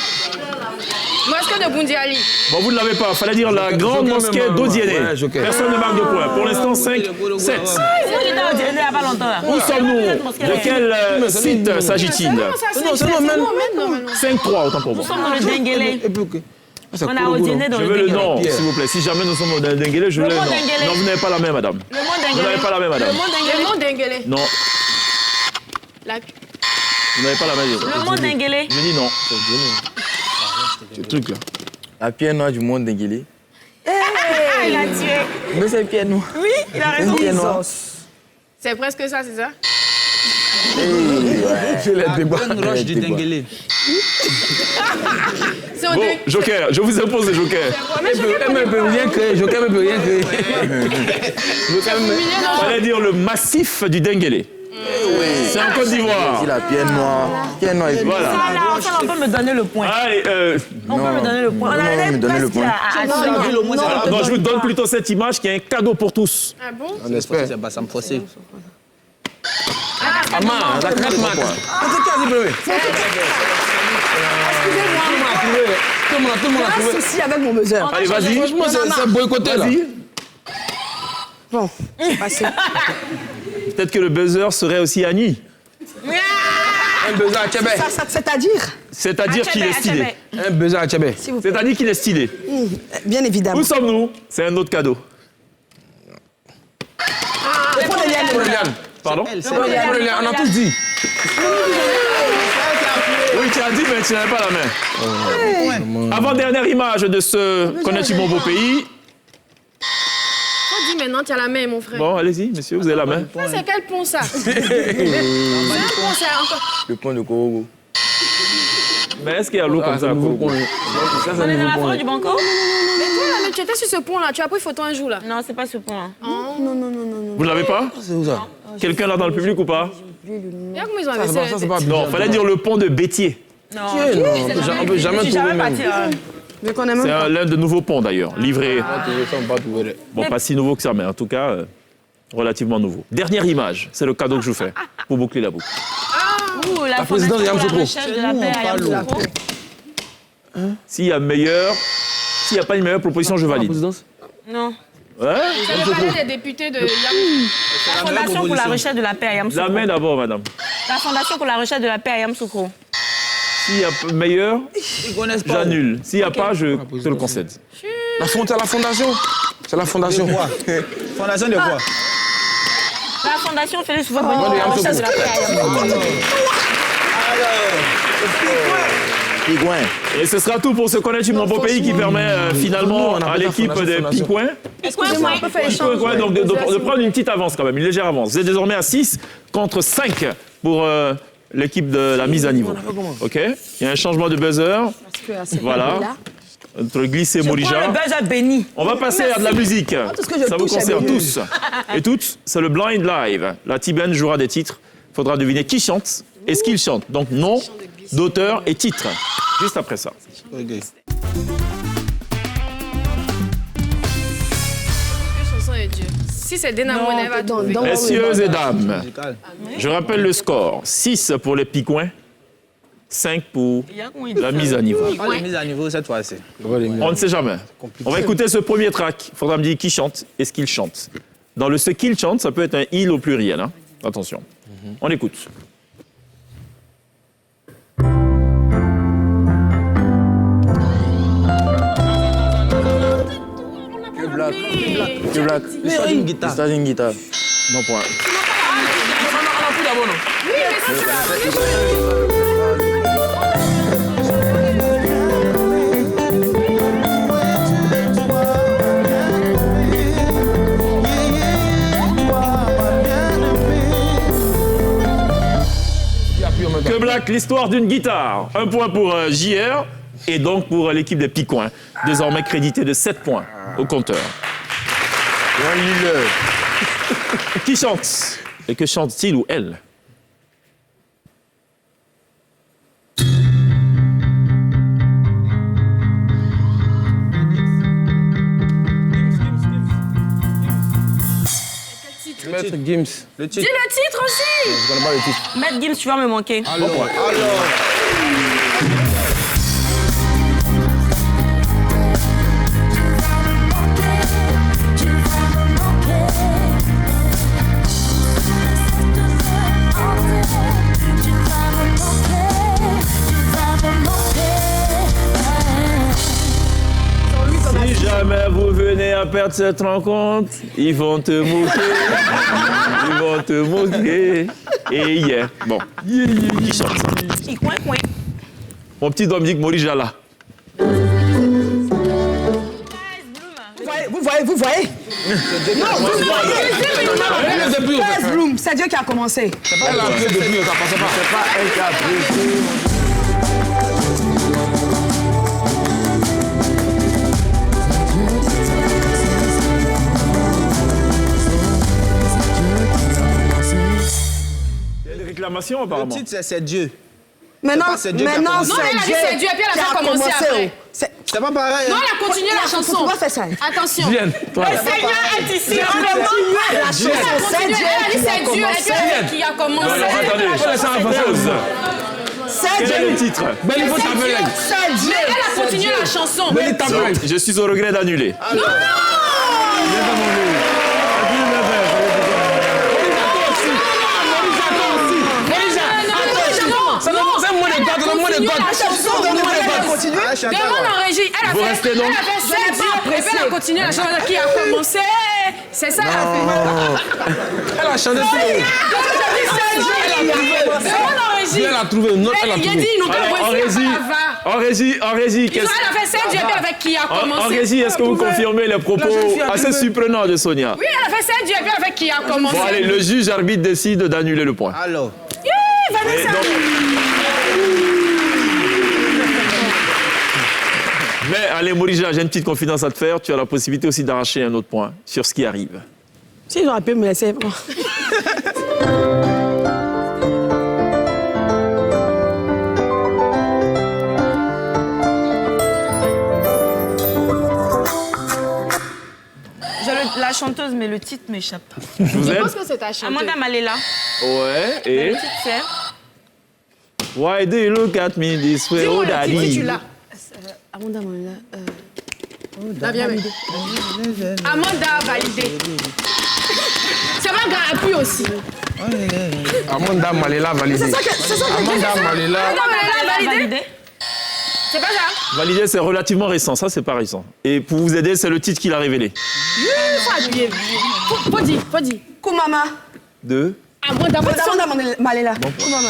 Mosquée de Bundiali. Bon, vous ne l'avez pas. Fallait dire la grande mosquée même, d'Odiéné. ouais, joker. Personne ne marque de points. Pour l'instant, 5, 7. C'est qui était au dîner il n'y a pas longtemps là. Où sommes-nous? De quel site s'agit-il? C'est nous même normalement. 5-3, autant pour moi. Nous sommes dans le Denguélé. Et puis, ok. Ah, c'est On a Korogo, au dîner non? dans Je le veux le Denguélé. nom, s'il vous plaît. Si jamais nous sommes dans le Denguélé, je veux Le le mot nom. Denguélé. Non, vous n'avez pas la main, madame. Le monde Vous Denguélé. n'avez pas la main, madame. Le monde Le Denguélé. monde Denguélé. Non, La- vous n'avez pas la main. Le monde Denguélé. Je dis non. Ce truc là. La pierre noire du monde d'Enguélé. Ah, il a tué. Mais c'est pierre noire. Oui, il a raison. Pierre noire. C'est presque ça, c'est ça? Je l'ai débat. Bonne roche du Denguélé. C'est au Bon, Denguélé. joker, je vous impose le joker. Elle ne peut rien créer. Joker ne peut rien créer. Fallait dire le massif du Denguélé. C'est en Côte d'Ivoire. C'est la pierre noire. Pierre noire. Voilà. Ça, on peut me donner le point. Allez, On peut me donner le point. On non, allait me donner le presque point. à non, je vous donne plutôt cette image qui est un cadeau pour tous. Ah bon? On espère. C'est Bassam Fossé. Maman, la crête mat. Qu'est-ce qu'il a dit, bébé? Tout le monde a J'ai trouvé. un souci avec mon buzzer. Allez, vas-y. Franchement, c'est boycotté là. Vas-y. Bon, c'est passé. Peut-être que le buzzer serait aussi Annie. Un buzzer à Tchébé. C'est-à-dire C'est-à-dire qu'il est stylé. Un buzzer à Tchébé. S'il vous plaît. C'est-à-dire qu'il est stylé. Bien évidemment. Où sommes-nous? C'est un autre cadeau. Pour les liens. Pour Eliane. Pardon? Pour Eliane, on a tous dit. Oui, tu as dit, mais tu n'avais pas la main. Avant-dernière image de ce Connais-tu mon beau pays? Toi, dis maintenant, tu as la main, mon frère. Bon, allez-y, monsieur, vous avez la main. Ça, c'est quel pont, ça? C'est un pont, c'est encore... Le pont de Korogo. Mais est-ce qu'il y a l'eau comme ça? nouveau point. Ça, c'est On un est dans nouveau la forêt point. du Banco? Mais toi, là, mais tu étais sur ce pont-là. Tu as pris photo un jour, là. Non, c'est pas ce point. Vous ne l'avez pas? C'est où ça? Quelqu'un là dans le public ou pas? Regarde comment ils ont Ça, investi. c'est pas Non, fallait dire le pont de Bétier. Non, On peut jamais je suis trouver jamais même. partie. Vu qu'on a même C'est pas. l'un de nouveaux ponts d'ailleurs, livré. Ça, on peut pas trouver. Bon, pas si nouveau que ça, mais en tout cas, relativement nouveau. Dernière image, c'est le cadeau que je vous fais pour boucler la boucle. Ouh, la présidente de Fondation pour la Yamoussoukro. recherche de la paix à Yamoussoukro. S'il n'y a pas une meilleure proposition, je valide. Non. Ouais? C'est le palais des députés de Yamoussoukro. La Fondation pour la recherche de la paix à La Yamoussoukro. main d'abord, madame. La Fondation pour la recherche de la paix à Yamoussoukro. S'il y a meilleur, Ils connaissent pas. j'annule. S'il n'y a pas, je te le concède. La fondation. C'est la fondation. Quoi? Fondation de quoi? La Fondation Félix Houphouët Boigny pour la recherche de la paix à Yamoussoukro. Pigouin. Et ce sera tout pour ce Connais-tu mon beau pays qui permet finalement à l'équipe des Picoins Excusez-moi, on peut faire échange. donc, de prendre une petite avance quand même, une légère avance. Vous êtes désormais à 6 contre 5 pour l'équipe de la mise à niveau. OK? Il y a un changement de buzzer. Voilà. Entre Glisse et Prends Morija. le buzzer béni. On va passer à de la musique. tout ce que je Ça vous touche est concerne béni. tous et toutes. C'est le Blind Live. La Tibène jouera des titres. Il faudra deviner qui chante et ce qu'il chante. Donc nom, d'auteur et titre. Juste après ça. Quelle chanson est Dieu? Si c'est Denamone, elle va trouver. Messieurs et dames, je rappelle le score. 6 pour les Picoins, 5 pour la mise à niveau. Pas les mises à niveau cette fois-ci. On ne sait jamais. On va écouter ce premier track. Il faudra me dire qui chante et ce qu'il chante. Dans le ce qu'il chante, ça peut être un il au pluriel. Hein. Attention. On écoute. Que black. C'est une guitare. C'est une guitare. Bon point. Que Black, l'histoire d'une guitare. Un point pour JR et donc pour l'équipe des Picoins. Désormais crédité de 7 points au compteur. Qui chante? Et que chante-t-il ou elle? Maître Gims. Le Dis titre. le titre aussi! Je connais pas le titre. Maître Gims, tu vas me manquer. Bon point. Si jamais vous venez à perdre cette rencontre, ils vont te moquer. Ils vont te moquer. Et hier. Bon. Qui chante? Coin, coin. Mon petit Dominique Morija là. Vous voyez First Bloom, c'est Dieu qui a commencé. Elle a appris depuis, ça passait pas. C'est pas elle qui a pris. Il y a des réclamations Le apparemment. titre, c'est Dieu. Maintenant, C'est Dieu qui a commencé. Non, elle a dit c'est Dieu, et puis elle a fait commencer après. C'est C'est pas pareil. Non, hein. elle a continué la chanson. Pourquoi faire ça? Attention. Vienne, toi. Le Seigneur est ici. La chanson, c'est Elle Dieu a dit qui a c'est Dieu, commencé. et puis qui a commencé. Attendez. Pause. C'est Quel est le Dieu. titre? Mais il faut t'appeler. C'est Dieu. Mais elle a continué la chanson. Mais il t'appelle. Je suis au regret d'annuler. Non. Attends, donne-moi les codes. Donne-moi les codes. Demande en régie. Elle a Vous restez donc? Elle a fait 7 jours et puis elle a continué la chanson qui a commencé. C'est ça, elle a fait. Elle a chanté tout. Demande en régie. Elle a trouvé une note, elle a Il a trouvé. dit, ils n'ont pas En envoyé régie, ça. en régie, en régie. Elle a fait 7 jours et puis avec qui a commencé. En régie, est-ce que vous confirmez les propos assez surprenants de Sonia? Oui, elle a fait 7 jours et puis avec qui a commencé. Bon, allez, le juge arbitre décide d'annuler le point. Alors. Vanessa. Mais allez, Morija, j'ai une petite confidence à te faire. Tu as la possibilité aussi d'arracher un autre point sur ce qui arrive. Si j'aurais pu me laisser. J'ai la chanteuse, mais le titre m'échappe. Vous Je êtes? pense que c'est ta chanteuse. Amanda Malela. Ouais, Le et... titre, c'est... Why do you look at me this way, Dis-moi oh le titre, daddy? tu l'as. Amanda Malela. T'as bien vu. Amanda validé. C'est ma grand appui aussi. Amanda Malela validé. Amanda Malela. Validé. C'est pas ça. Validé, c'est relativement récent. Ça, c'est pas récent. Et pour vous aider, c'est le titre qu'il a révélé. Faut appuyer. Faut dire. Koumama. De... Amanda Malela. Koumama.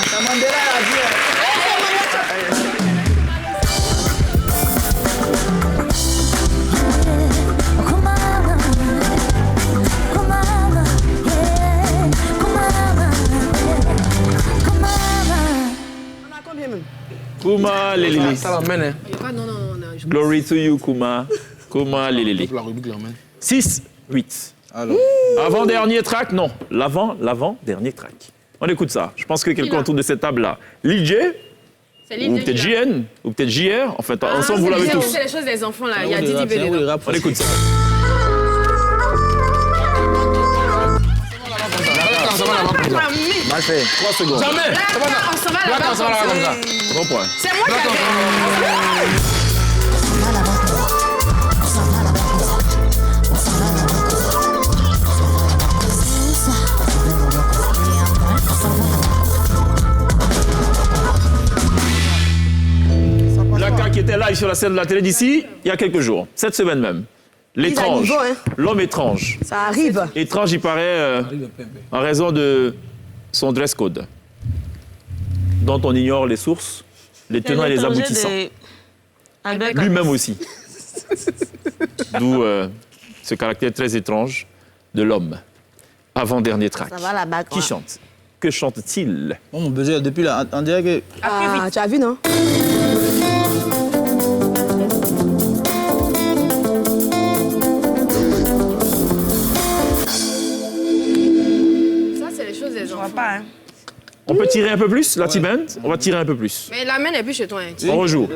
On a combien même? Kuma Lelele. Ça l'emmène, hein. Non. Glory to you, Kuma. Kuma Lelele. La rubrique l'emmène. 6, 8. Alors. Avant-dernier track, non. L'avant-dernier track. On écoute ça. Je pense que quelqu'un autour de cette table-là. Lil J, C'est ou peut-être JN, ou peut-être JR. En fait, ensemble, vous l'avez tous. C'est les choses des enfants là. Il y a Didi Bédé. On écoute ça. Ça va là-bas comme ça. Mal fait. 3 secondes. Jamais. Ça va là. On s'en va Là, là-bas. ça va là comme ça. Bon point. C'est moi qui ai Laka qui était live sur la scène de la télé d'ici, il y a quelques jours. Cette semaine même. L'étrange. niveau, hein. L'homme étrange. Ça arrive. Étrange, il paraît, en raison de son dress code, dont on ignore les sources, les tenants et les aboutissants. Lui-même aussi. D'où ce caractère très étrange de l'homme. Avant-dernier track. Ça va là-bas, quoi. Qui chante? Que chante-t-il? Oh, mon buzzer, depuis là, on dirait que. Ah, tu as vu, non? Ça, c'est les choses des Je vois enfants. pas, hein. On peut tirer un peu plus, la T-Band? On va tirer un peu plus. Mais la main n'est plus chez toi. Hein. On rejoue.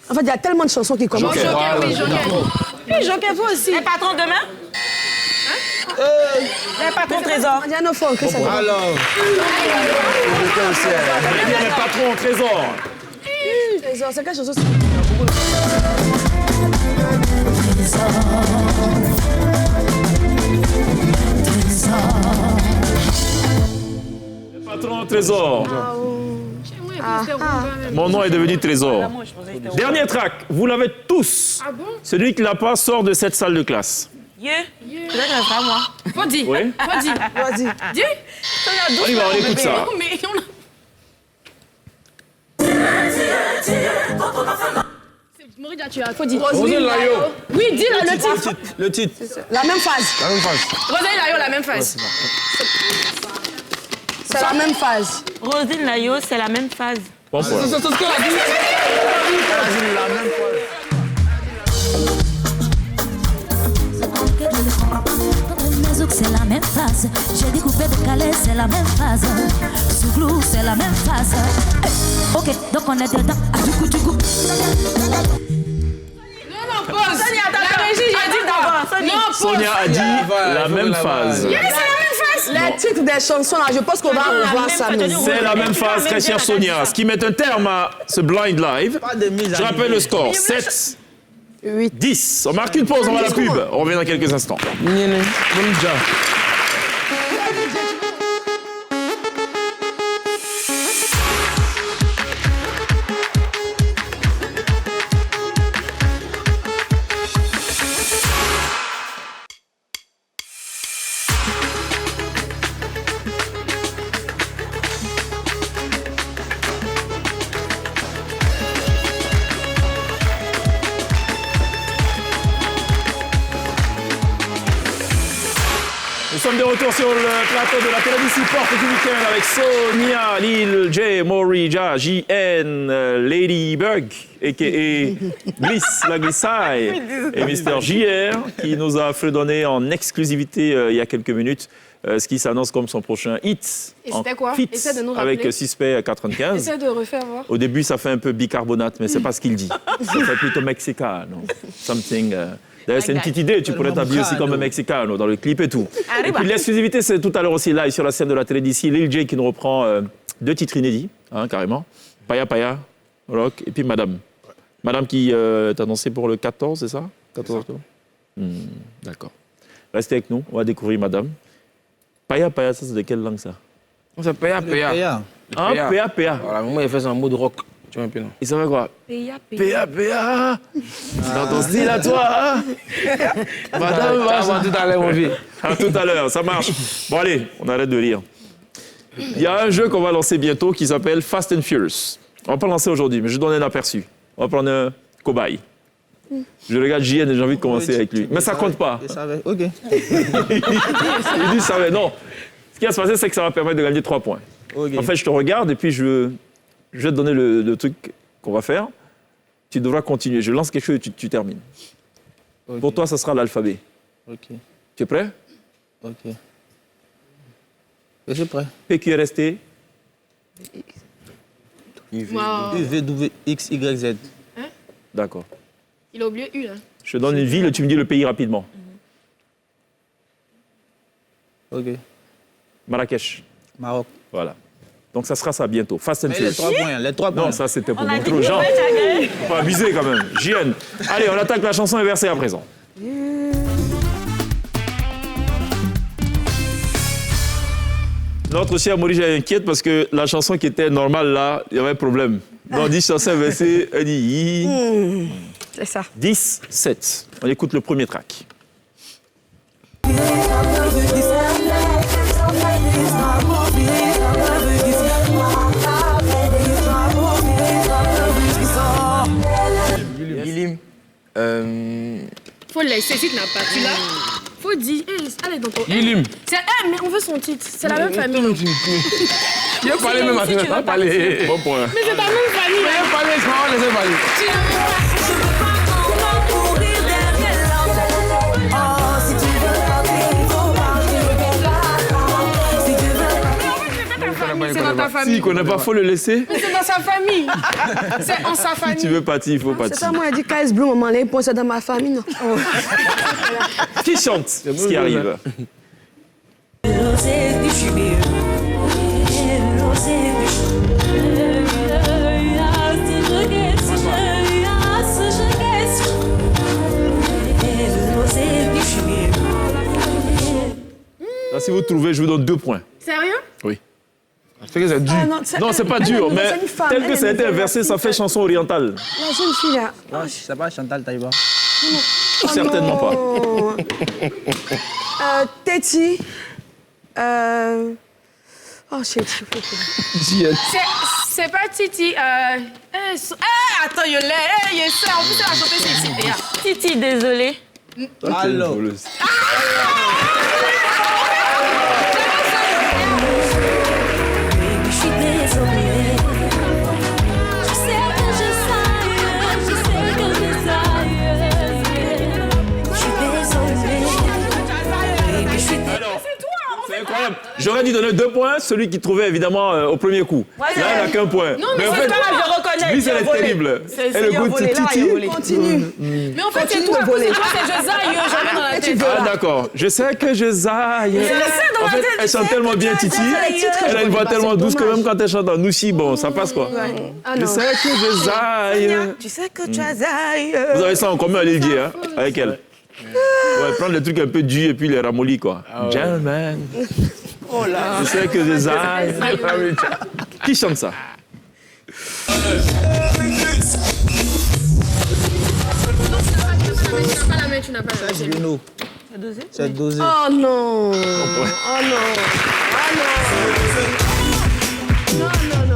En fait, il y a tellement de chansons qui commencent. Joker, oui, Joker, vous aussi. Les patrons demain? Les patrons trésor. Diana Funk, que ça va. Alors. Les patrons au trésor. Trésor, c'est quelle chanson? Les patrons au trésor. Mon nom est devenu trésor. Dernier track, vous l'avez tous. Ah bon? Celui qui l'a pas sort de cette salle de classe. Peut-être que ce sera moi. Faut dire. Oui. Faut dire. Vas-y. Dis. On y va, on écoute ça. Mais on a... Morida, tu as. Faut dire. Roselyne Layo. Oui, dis le titre. Le titre. La même phase. La même phase. Roselyne Layo, la même phase. C'est la même phase. Roselyne Layo, c'est la même phase. Bon point. C'est ce qu'elle a dit. C'est la même phase. J'ai découpé de Calais, c'est la même phase. Souglou, c'est la même phase. Ok, donc on est dedans. Du coup. Non, pause. La régie, j'ai dit d'abord. Non, pause. Sonia a dit la même phase. C'est la même phase. Les titres des chansons, là, je pense qu'on va revoir ça. C'est la même phase, très chère Sonia. Ce qui met un terme à ce blind live. Pas de mise à Je rappelle niveau. le score. 7 8. 10. On marque une pause, on va à la pub. On revient dans quelques instants. Nous sommes de retour sur le plateau de la télévision Porte du Week-end avec Sonia, Lil J, Morija, JN, Ladybug, a.k.a. Bliss, la Glissaille, et Mr. JR, qui nous a fredonné en exclusivité il y a quelques minutes ce qui s'annonce comme son prochain hit. Et c'était quoi? Feat, Essaie de nous rappeler. avec Suspect 95. Essaie de refaire voir. Au début, ça fait un peu bicarbonate, mais c'est pas ce qu'il dit. Ça fait plutôt mexicano. Something. D'ailleurs, c'est une petite idée. Tu pourrais t'habiller aussi comme un mexicano dans le clip et tout. Et puis l'exclusivité, c'est tout à l'heure aussi live sur la scène de la télé d'ici. Lil J qui nous reprend 2 titres inédits, hein, carrément. Paya Paya, Rock, et puis Madame. Madame qui est annoncée pour le 14, c'est ça? 14 octobre. D'accord. Restez avec nous, on va découvrir Madame. Paya Paya, ça c'est de quelle langue ça? C'est Paya Paya. Ah, Paya Paya. Voilà, moi, il fait ça en mode rock. Tu vois un peu, non? Et ça va quoi? Paya Paya. C'est dans ton style à toi, hein? Madame, va tout à l'heure, mon vieux. À tout à l'heure, ça marche. Bon, allez, on arrête de lire. Il y a un jeu qu'on va lancer bientôt qui s'appelle Fast and Furious. On va pas le lancer aujourd'hui, mais je donne un aperçu. On va prendre un cobaye. Je regarde JN et j'ai envie de commencer avec lui. Mais ça compte pas. Je savais, ok. Il dit ça, mais non. Ce qui va se passer, c'est que ça va permettre de gagner 3 points. Ok. En fait, je te regarde et puis je vais te donner le truc qu'on va faire. Tu devras continuer. Je lance quelque chose et tu termines. Ok. Pour toi, ça sera l'alphabet. Ok. Tu es prêt? Ok. Je suis prêt. PQRST. Wow. U, V, W, X, Y, Z. D'accord. Il a oublié U, là. Je te donne une ville et tu me dis le pays rapidement. Ok. Marrakech. Maroc. Voilà. Donc ça sera ça bientôt. Fast and Mais les Furious. 3 points, les 3 points. Non, ça c'était pour montrer aux gens. Faut pas abuser quand même. JN. Allez, on attaque la chanson inversée à présent. Notre cher Morija est inquiète parce que la chanson qui était normale là, il y avait un problème. Donc on dit chanson inversée, elle dit C'est ça. 10, 7. On écoute le premier track. Guilim. Faut le laisser, si tu n'as pas. Tu l'as? Faut dire. Allez, dans ton. Guilim. C'est mais on veut son titre. C'est la même famille. Il a parlé même à toi. Il a parlé. Bon point. Mais c'est ta même famille. Il a parlé, c'est marrant, laissez parler. C'est dans ta Si famille. il connaît pas, faut le laisser. Mais c'est dans sa famille. C'est en sa Si famille. tu veux partir, il faut C'est partir. ça, moi, elle dit KS Blue, maman, les points, c'est dans ma famille, non? Qui chante ce qui arrive? Là, si vous trouvez, je vous donne 2 points. Sérieux? Oui. C'est que c'est dur. Ah, Non, c'est pas dur, mais tel que ça a été inversé, ça fait chanson orientale. La jeune fille, là. Non, c'est pas Chantal Taïba. Certainement pas. Téti. Oh, shit. C'est pas Titi. Attends, il est ça. En plus, elle a chanté c'est ici. Titi, désolé. Allô. Je suis désolée. Je sais que je saille, je sais que je saille. Je suis désolée. Je suis désolée. C'est incroyable. J'aurais dû donner 2 points, celui qui trouvait évidemment au premier coup. Ouais, là, il n'a qu'un point. Non, mais en c'est fait, pas grave, je reconnais. lui, c'est terrible. C'est Et le il a goût de volé, là, il a Titi. volé. Continue. Mais en fait, c'est Continue toi. de voler. C'est toi, c'est je zaille. J'avais dans la tête. Ah, d'accord. Je sais que je zaille. dans En la fait, tête, elle chante tellement bien, Titi. Elle a une voix tellement douce que même quand elle chante en Noussi, bon, ça passe quoi. Ah Je non. sais que je zaille. Tu sais que tu as zaille. Vous avez ça en commun, allez le dire, hein, avec elle. Ouais, prendre les trucs un peu durs et puis les ramollis, quoi. Gentleman. Oh là. Je sais que je zaille. Qui chante ça? Tu n'as pas la main, tu n'as pas la main. C'est Bruno. C'est dosé. Oh non. Oh non. Oh non. Non, non, non.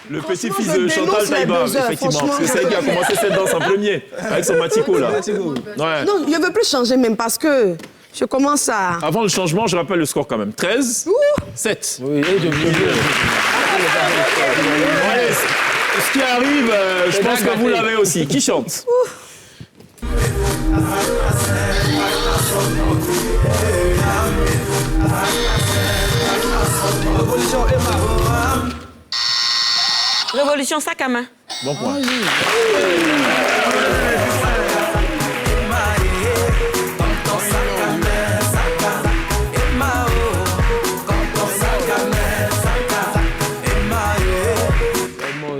Le petit-fils Franchement, de je Chantal dénonce les Taïba, buzzers, effectivement. franchement. Parce que c'est elle qui a commencé cette danse en premier, avec son Matico, là. Ouais. Non, je ne veux plus changer même parce que je commence à... Avant le changement, je rappelle le score quand même. 13, 7. Oui, et de vieux. Ouais, ce qui arrive, je pense que vous l'avez aussi. Qui chante? Révolution sac à main. Bon point.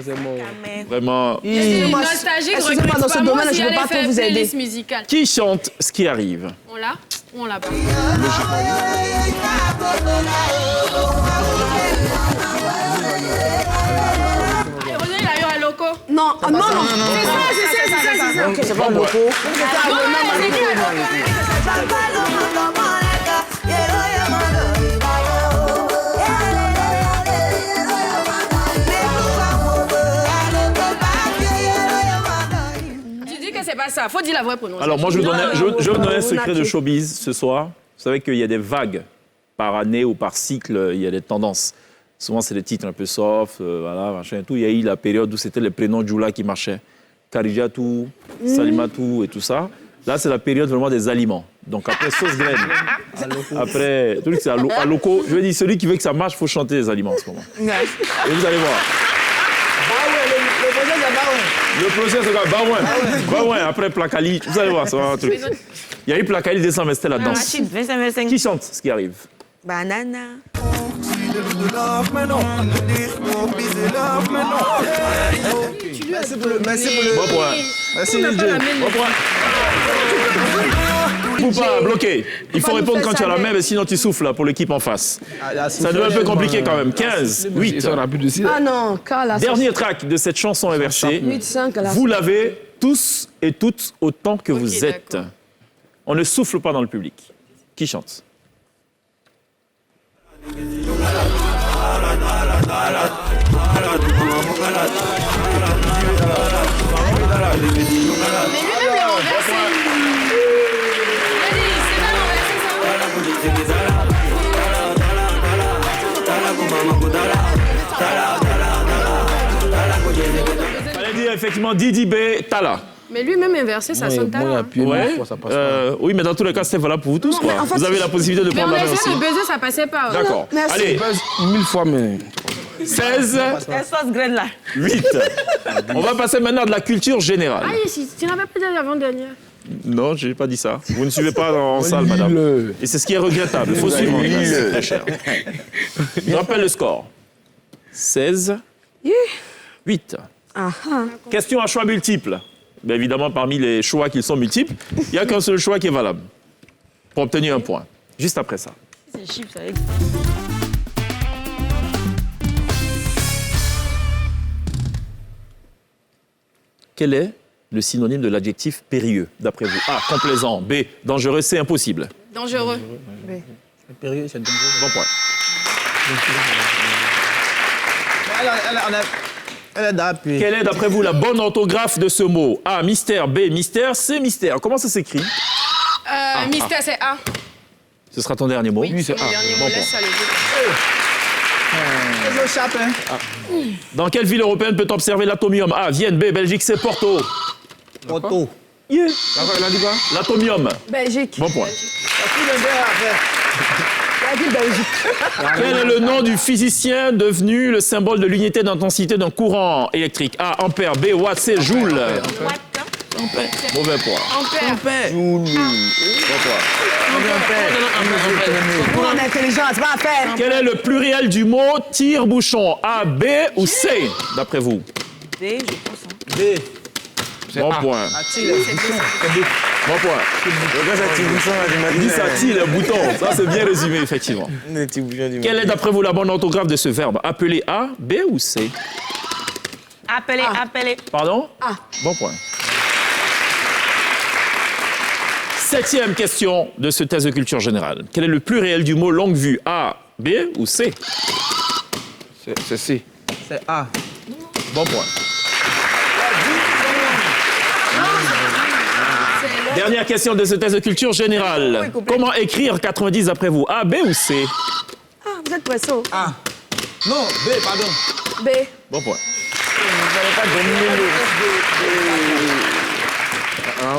C'est mort. Vraiment. Excusez-moi, Nostalgique, excusez-moi, dans ce domaine, je ne peux pas trop vous aider. playlist musicale. Qui chante ce qui arrive? On l'a ou on l'a pas? René, il a eu un loco. Non, non, non. C'est ça. C'est pas moi. Tu dis que c'est pas ça. Faut dire la vraie prononciation. Alors moi, je vous donnais un secret de Monaco. showbiz ce soir. Vous savez qu'il y a des vagues par année ou par cycle, il y a des tendances. Souvent, c'est des titres un peu soft, voilà, machin et tout. Il y a eu la période où c'était les prénoms de Djoula qui marchaient. Karijatou, Salimatou et tout ça. Là, c'est la période vraiment des aliments. Donc après sauce graine, après tout c'est à loco. Je veux dire, celui qui veut que ça marche, il faut chanter les aliments en ce moment. Et vous allez voir. Le procès, c'est quoi? Baouin, après Placali. Vous allez voir, ça va un truc. Il y a eu Placali descend, mais c'était la danse. Rachid, 25. Qui chante ce qui arrive? Banana. Merci pour le. Bon point. Merci les dieux. Bon point. Ou pas, bloqué. Il faut répondre quand tu as la main, mais sinon tu souffles là, pour l'équipe en face. Ça devient un peu compliqué quand même. 15, 8. Ils sont rapides aussi. Ah non, Carla. Dernier track de cette chanson inversée. 8-5 là. Vous l'avez tous et toutes autant que vous êtes. d'accord. On ne souffle pas dans le public. Qui chante? Mais lui-même, il a renversé. Il a dit, c'est pas renversé, ça. Fallait dire effectivement Didi B, Tala. Mais lui-même inversé, ça sonne Moi, il talent. appuie, mais fois, ça passe pas. Oui, mais dans tous les cas, c'était valable pour vous tous. Non, Quoi. mais en fait, vous avez la possibilité de Mais prendre on la a main aussi. essayé de buzzer, ça passait pas. D'accord. Merci. Allez, Pèse 1000 fois, mais. 16, La sauce graine là. 8. On va passer maintenant à de la culture générale. Ah, si, tu n'avais pas dit l'avant-dernière. Non, je n'ai pas dit ça. Vous ne suivez pas en salle, madame. Et c'est ce qui est regrettable. Il faut suivre. C'est très cher. Je rappelle le score. 16, 8. Question à choix multiples. Bien évidemment, parmi les choix qui sont multiples, il n'y a qu'un seul choix qui est valable pour obtenir un point. Juste après ça. C'est chips, ça. Quel est le synonyme de l'adjectif périlleux, d'après vous? A, complaisant. B, dangereux. C, impossible. Dangereux. C'est périlleux, c'est dangereux. Bon point. Elle est d'appui. Quelle est, d'après vous, la bonne orthographe de ce mot? A, mystère. B, mystère. C, mystère. Comment ça s'écrit? Mystère, c'est A. Ce sera ton dernier mot? Oui, c'est le dernier mot. Bon Laisse point. ça le dire. Le chapin. Dans quelle ville européenne peut-on observer l'atomium? A, Vienne. B, Belgique. C, Porto. Porto. Yeah. Il a dit quoi? L'atomium. Belgique. Bon point. Il a dit Belgique. Quel est le nom du physicien devenu le symbole de l'unité d'intensité d'un courant électrique? A, ampère, B, watt, C, joule. Mauvais point. Ampère. Bon point. On est intelligent, c'est pas à faire. Quel est le pluriel du mot tire-bouchon? A, B ou C, d'après vous? B, je pense. B. Bon point. Bon point. Il dit ça tire les boutons. Ça, c'est bien résumé, effectivement. Quelle est, d'après vous, la bonne orthographe de ce verbe? Appeler A, B ou C? Appeler. Pardon? A. Bon point. 7e question de ce test de culture générale. Quel est le pluriel du mot longue vue? A, B ou C? C'est C. C'est A. Bon point. Dernière question de ce test de culture générale. Comment écrire 90 d'après vous? A, B ou C? Ah, vous êtes pressé. A. Non, B, pardon. B. Bon point.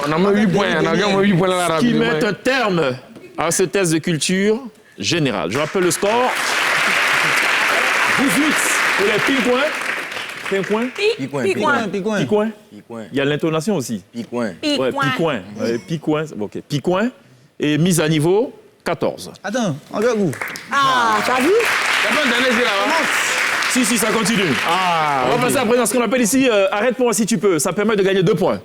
On a mis 8 points. On a mis 8 points dans la Qui rapide. met un terme à ce test de culture générale. Je rappelle le score. 18 pour les ping-points. Ping-points? Picoin. Il y a l'intonation aussi. Picoin. Ouais, picoin. Picoin. OK. Picoin. Et mise à niveau, 14. Attends, on va où? Ah, t'as vu? T'as pas un dernier jeu là-bas? Si, ça continue. On va passer après dans ce qu'on appelle ici arrête-moi si tu peux. Ça permet de gagner 2 points.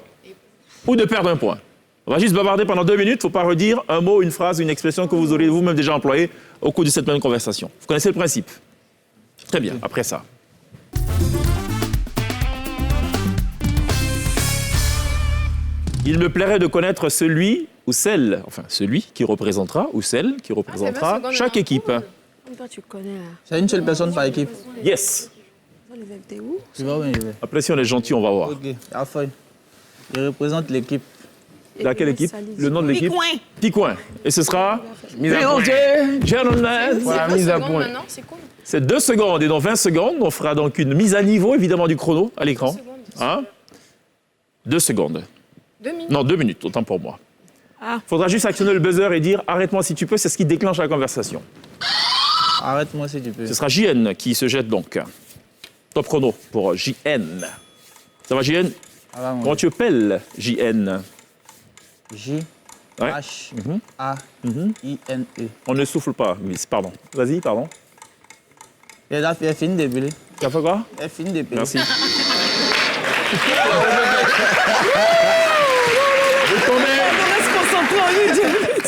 Ou de perdre 1 point. On va juste bavarder pendant 2 minutes. Il ne faut pas redire un mot, une phrase, une expression que vous aurez vous-même déjà employée au cours de cette même conversation. Vous connaissez le principe? Très bien. Après ça. Il me plairait de connaître celui ou celle, enfin celui qui représentera ou celle qui représentera chaque équipe. Toi, tu connais là. C'est une seule personne par équipe. Yes. T'es où? Tu vas où je vais. Après, si on est gentil, on va voir. Ok, à feuille. Je représente l'équipe. Laquelle équipe? Le nom de l'équipe? Picoin. Picoin. Et ce sera Mise à point. Gentlemen. Voilà, mise à point. Maintenant, c'est quoi? C'est 2 secondes. Et dans 20 secondes, on fera donc une mise à niveau, évidemment, du chrono à l'écran. 2 secondes. 2 minutes. Non, 2 minutes, autant pour moi. Faudra juste actionner le buzzer et dire « Arrête-moi si tu peux », c'est ce qui déclenche la conversation. Arrête-moi si tu peux. Ce sera JN qui se jette donc. Top chrono pour JN. Ça va, JN? Comment tu appelles JN? J. Ouais. H. A. I. N. E. On ne souffle pas, Miss, pardon. Vas-y, pardon. Elle a fini de dépiler. Tu as fait quoi? Elle finit de dépiler. Merci.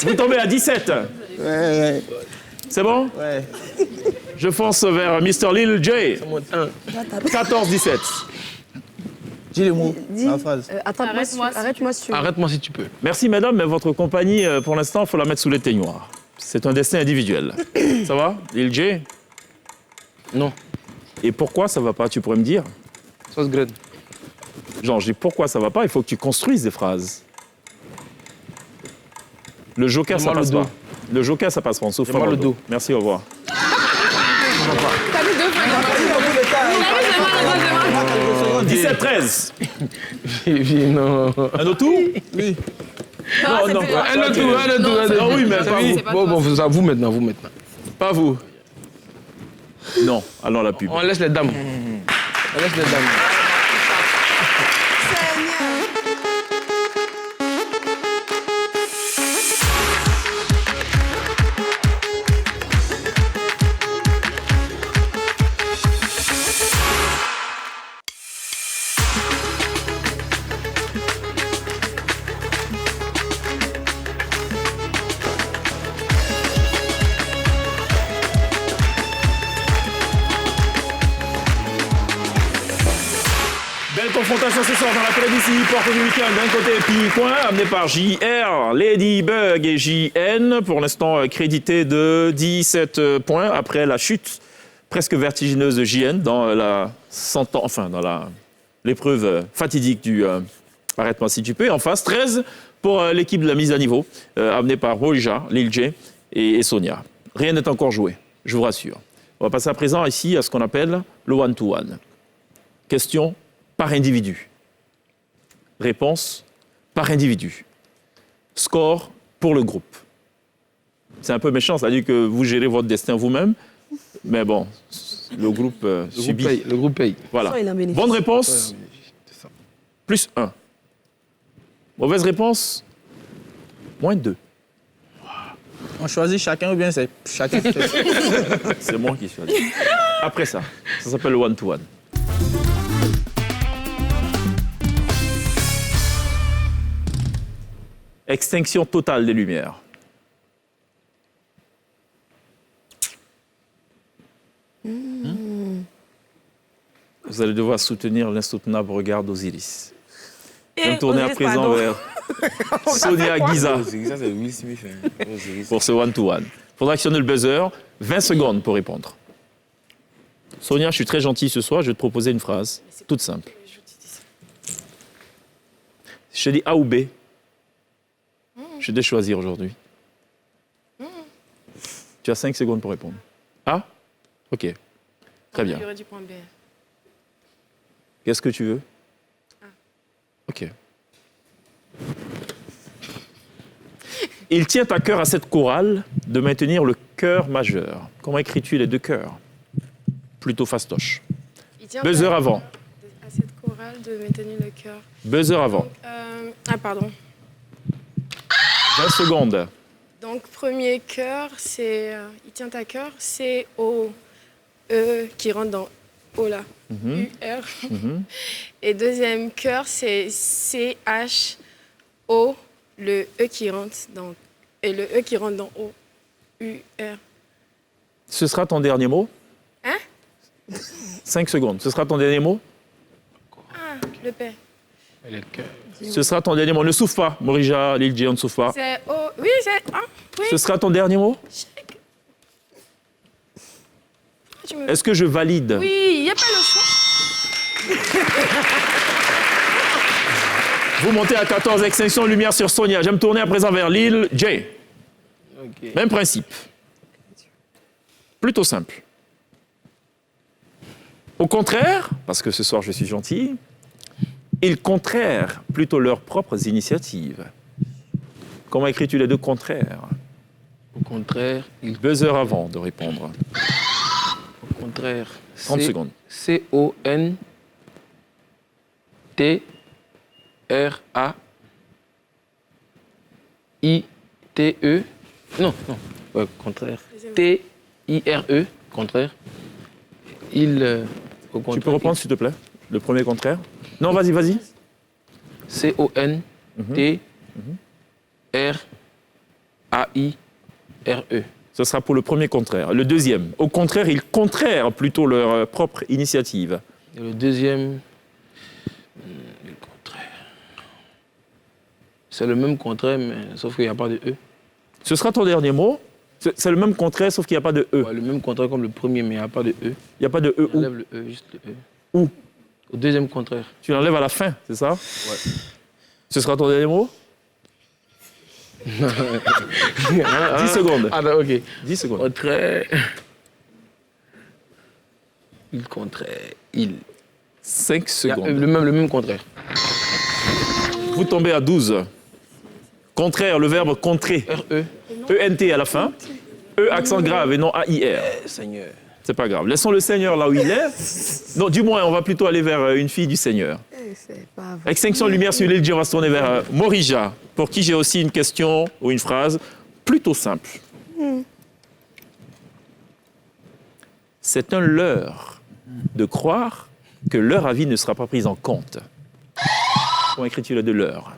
Vous tombez à 17. Ouais. C'est bon? Ouais. Je fonce vers Mr. Lil J. 14-17. Dis le mot, Dis, la phrase. Arrête-moi si tu veux. Arrête-moi si tu peux. Merci, madame, mais votre compagnie, pour l'instant, il faut la mettre sous l'éteignoir. C'est un destin individuel. Ça va, Lil J? Non. Et pourquoi ça va pas, tu pourrais me dire? Sauce graine. Genre, je dis pourquoi ça va pas, il faut que tu construises des phrases. Le joker, ça J'ai mal passe au dos. pas. Le joker, ça passe pas. On souffre J'ai mal pas au dos. Merci, au revoir. T'as vu 2 fois. 17-13. Non. Un autre tour? Oui. Non, non. Un autre tour, un autre tour. Non, oui, mais pas vous. Bon, vous maintenant, vous maintenant. Pas vous. Non, allons à la pub. On laisse les dames. On laisse les dames. Belle confrontation ce soir dans l'après-midi, porte du week-end. D'un côté, Picoin, amené par JR, Ladybug et JN. Pour l'instant, crédité de 17 points après la chute presque vertigineuse de JN dans l'épreuve fatidique du Arrête-moi si tu peux. Et en face, 13 pour l'équipe de la mise à niveau, amenée par Morija, Lil J et Sonia. Rien n'est encore joué, je vous rassure. On va passer à présent ici à ce qu'on appelle le one-to-one. Question par individu. Réponse par individu. Score pour le groupe. C'est un peu méchant, ça veut dire que vous gérez votre destin vous-même, mais bon, le groupe subit. Le groupe paye. Voilà. Bonne réponse, plus 1. Mauvaise réponse, moins 2. On choisit chacun ou bien c'est chacun? C'est moi qui choisis. Après ça s'appelle le one-to-one. Extinction totale des lumières. Vous allez devoir soutenir l'insoutenable regard d'Osiris. Je vais me tourner à présent vers Sonia Guiza Ça, c'est Will Smith. pour ce one-to-one. Il faudra actionner le buzzer. 20 secondes pour répondre. Sonia, je suis très gentil ce soir. Je vais te proposer une phrase toute simple. Je te dis A ou B. Je vais choisir aujourd'hui. Tu as 5 secondes pour répondre. A? Ok. Très bien. J'aurais dû prendre B. Qu'est-ce que tu veux? Ok. Il tient à cœur à cette chorale de maintenir le chœur majeur. Comment écris-tu les deux chœurs? Plutôt fastoche. Buzzer avant. À cette chorale de maintenir le cœur. Buzzer avant. Pardon. 20 secondes. Donc, premier cœur, c'est. Il tient à cœur, c'est O, E qui rentre dans O là. U, R. Et deuxième cœur, c'est C, H, O, le E qui rentre dans. Et le E qui rentre dans O, U, R. Ce sera ton dernier mot? Hein? 5 secondes. Ce sera ton dernier mot? Ah, le P. Et le cœur. Ce sera ton dernier mot. Ne souffle pas, Morija, Lil J, on ne souffle pas. C'est O. Oui, c'est. Ah, oui. Ce sera ton dernier mot? Tu me- Est-ce que je valide? Oui, il n'y a pas le choix. Vous montez à 14, extinction lumière sur Sonia. Je vais me tourner à présent vers Lil J. Même principe. Plutôt simple. Au contraire, parce que ce soir je suis gentil, ils contrairent plutôt leurs propres initiatives. Comment écris-tu les deux contraires? Au contraire, il... Buzzer avant de répondre. Au contraire. 30 secondes. C-O-N-T-R-A-I-T-E. Non, non. Ouais, contraire. T-I-R-E. Contraire. Il... au contraire, Tu peux reprendre s'il te plaît? Le premier contraire? Non, vas-y, vas-y. C-O-N-T-R-A-I-R-E. Ce sera pour le premier contraire. Le deuxième. Au contraire, ils contrairent plutôt leur propre initiative. Et le deuxième... le contraire. C'est le même contraire, mais sauf qu'il n'y a pas de E. Ce sera ton dernier mot. C'est le même contraire, sauf qu'il n'y a pas de E. Ouais, le même contraire comme le premier, mais il n'y a pas de E. Il n'y a pas de E où? Enlève le E, juste le E. Où? Au deuxième contraire. Tu l'enlèves à la fin, c'est ça? Ouais. Ce sera ton dernier mot? 10 secondes. Ah, bah, ok. 10 secondes. Contraire. Il contraire. Il. 5 secondes. Le même contraire. Vous tombez à 12. Contraire, le verbe contrer. R-E. E-N-T à la fin. E, accent grave et non A-I-R. Seigneur. C'est pas grave. Laissons le Seigneur là où il est. Non, du moins, on va plutôt aller vers une fille du Seigneur. C'est pas vrai. Extinction de lumière sur l'île, on va se tourner vers Morija, pour qui j'ai aussi une question ou une phrase plutôt simple. C'est un leurre de croire que leur avis ne sera pas pris en compte. Comment écris-tu le de leurre?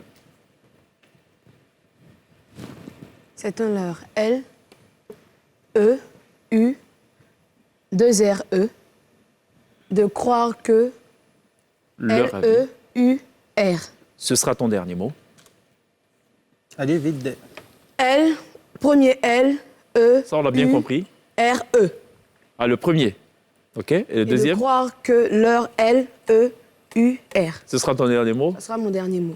C'est un leurre. L, E, U, 2 R, E. De croire que Leur avis. L, E, U, R. Ce sera ton dernier mot. Allez, vite. L, premier L, E, Ça, on l'a bien U, compris. R, E. Ah, le premier. OK. Et le Et de deuxième? croire que leur L, E, U, R. Ce sera ton dernier mot. Ce sera mon dernier mot.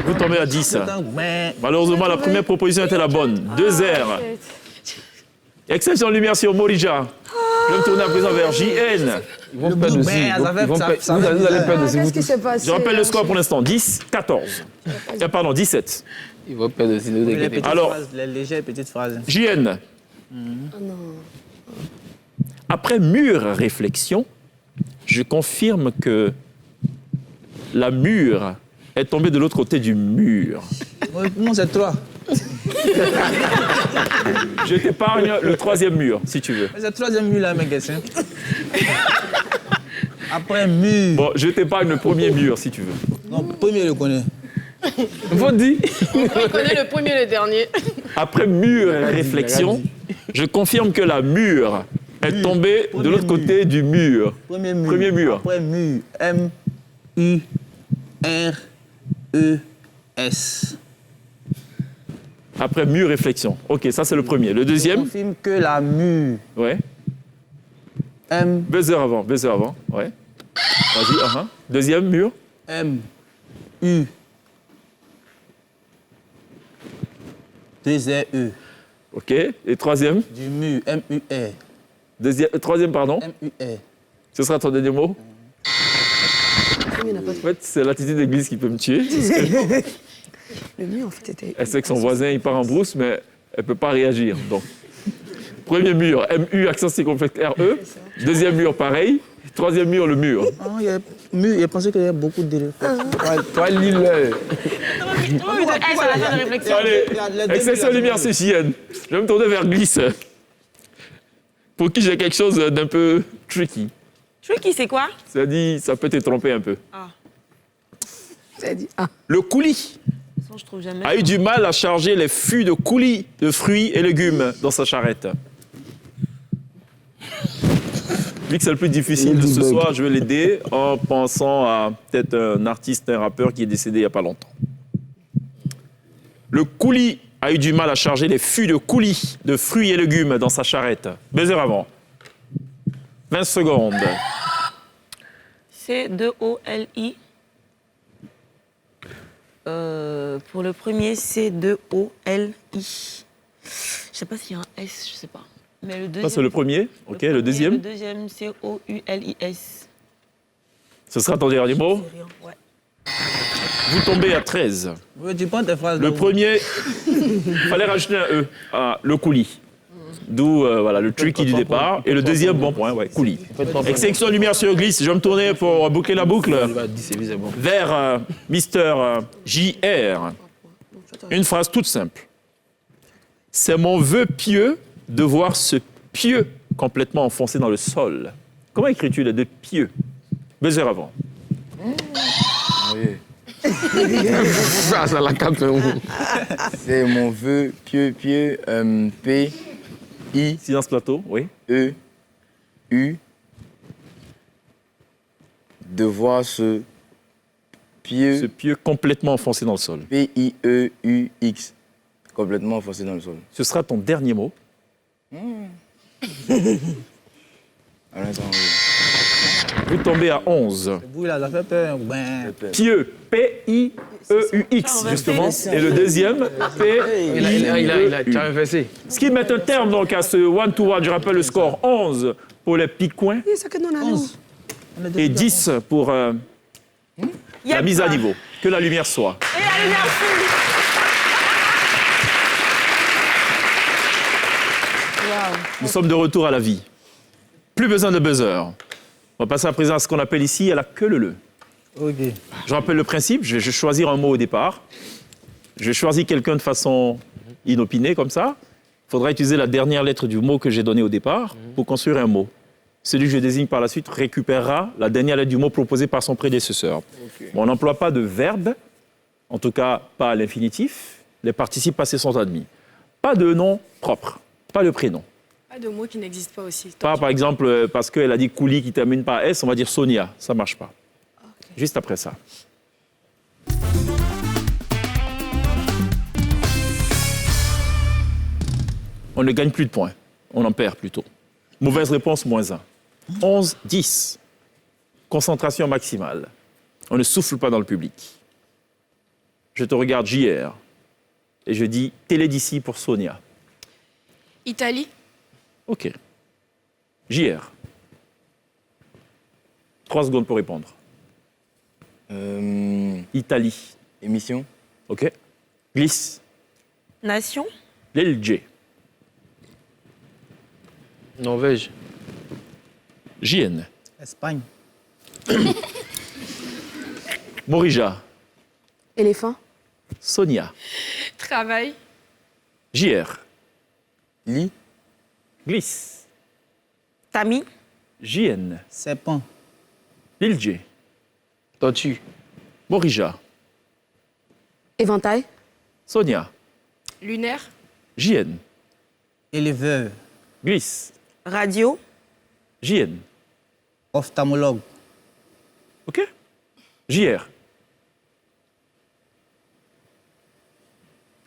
Vous tombez à 10. Mais Malheureusement, la première proposition était la bonne. 2 R. Extinction de lumière sur Morija. Je vais me tourner à présent vers JN. Ils vont perdre aussi. Vous allez perdre aussi. Qu'est-ce qui s'est passé? Je rappelle le score pour l'instant. 10, 14. Pardon, 17. Ils vont perdre aussi. Les petites Alors- phrases, les légères petites phrases. JN. Après mûre réflexion, je confirme que la mûre est tombée de l'autre côté du mur. Non, c'est 3. Je t'épargne le troisième mur, si tu veux. C'est le troisième mur là, mes gars. hein. Après mur. Bon, je t'épargne le premier mur, si tu veux. Non, premier, je le connais. Vous dit. On connaît le premier et le dernier. Après mûre réflexion, je confirme que la mûre est tombée de l'autre côté du mur. Premier mur. Premier mur. Après mur. M-U-R-E-S. Après mûre réflexion. Ok, ça c'est le premier. Le Je deuxième. confirme que la mur. Ouais. M. Buzzer avant. Ouais. Vas-y, Deuxième mur. M-U. 2-R-E. Ok. Et troisième. Du mur. M-U-R. Troisième, pardon. M-U-R. Ce sera ton dernier mot. En fait, c'est l'attitude d'église qui peut me tuer. Le mur, en fait, était... Elle sait que son voisin, il part en brousse, mais elle ne peut pas réagir. Donc, premier mur, M-U, accent circonflexe R-E. Deuxième mur, pareil. Troisième mur, le mur. Oh, il y a mur. Il pensait qu'il y avait beaucoup de... Toi, lis-le. Sur la fin de réflexion. Allez, exception lumière, c'est JN. Je vais me tourner vers Glisse. Pour qui j'ai quelque chose d'un peu tricky. Tricky, c'est quoi? C'est-à-dire, ça peut te tromper un peu. Ah. C'est-à-dire... Le coulis Je trouve jamais. a eu du mal à charger les fûts de coulis de fruits et légumes dans sa charrette. Vu que c'est le plus difficile de ce soir, je vais l'aider en pensant à peut-être un artiste, un rappeur qui est décédé il n'y a pas longtemps. Le coulis a eu du mal à charger les fûts de coulis de fruits et légumes dans sa charrette. Baiser avant. 20 secondes. C-2-O-L-I. Pour le premier, C-2-O-L-I. Je sais pas s'il y a un S, je sais pas. Mais le deuxième. Ça, c'est le premier. Ok, le premier, deuxième. Le deuxième, C-O-U-L-I-S. Ce sera ton dernier mot. Ouais. Vous tombez à 13. Tu prends tes phrases. Le premier, il fallait rajouter un E. Ah, le coulis. D'où voilà, le tricky du départ. Et le deuxième, bon point, ouais, coulis. Extinction de lumière sur glisse. Je vais me tourner pour boucler la boucle vers Mister JR. Une phrase toute simple. C'est mon vœu pieux de voir ce pieux complètement enfoncé dans le sol. Comment écris-tu les deux pieux? Buzzer avant. Oui. Ça la capte. C'est mon vœu pieux, P, I, Silence plateau, oui. E, U, de voir ce pieux, Ce pieux complètement enfoncé dans le sol. P-I-E-U-X, complètement enfoncé dans le sol. Ce sera ton dernier mot. À l'instant, oui. Vous tombez à 11. Le bruit là, ça fait peur. Ben. Pieux, P-I-E-U-X, justement. Et le deuxième, P-I-E-U. Tu as inversé. Ce qui met un terme donc à ce one-to-one, je rappelle le score 11 pour les picoins Oui, ça que nous, on a nous. et 10 pour la mise à niveau. Que la lumière soit. Et la lumière fume. Nous sommes de retour à la vie. Plus besoin de buzzer. On va passer à présent à ce qu'on appelle ici à la queue leu. Ok. Je rappelle le principe, je vais choisir un mot au départ. Je choisis quelqu'un de façon inopinée, comme ça. Il faudra utiliser la dernière lettre du mot que j'ai donné au départ pour construire un mot. Celui que je désigne par la suite récupérera la dernière lettre du mot proposé par son prédécesseur. Bon, on n'emploie pas de verbe, en tout cas pas à l'infinitif. Les participes passés sont admis. Pas de nom propre, pas de prénom. Pas de mots qui n'existent pas aussi. Pas, par exemple, parce qu'elle a dit coulis qui termine par S, on va dire Sonia. Ça ne marche pas. Juste après ça. On ne gagne plus de points. On en perd plutôt. Mauvaise réponse, moins 1. 11, 10. Concentration maximale. On ne souffle pas dans le public. Je te regarde JR. Et je dis télé d'ici pour Sonia. Italie. OK. JR. 3 secondes pour répondre. Italie. Émission. OK. Glisse. Nation. L'LG. Norvège. JN. Espagne. Morija. Éléphant. Sonia. Travail. JR. Lit. Glisse. Tami. JN. Serpent. LG. Tortue. Morija. Éventail. Sonia. Lunaire. JN. Éleveur. Glisse. Radio. JN. Ophtalmologue. OK. JR.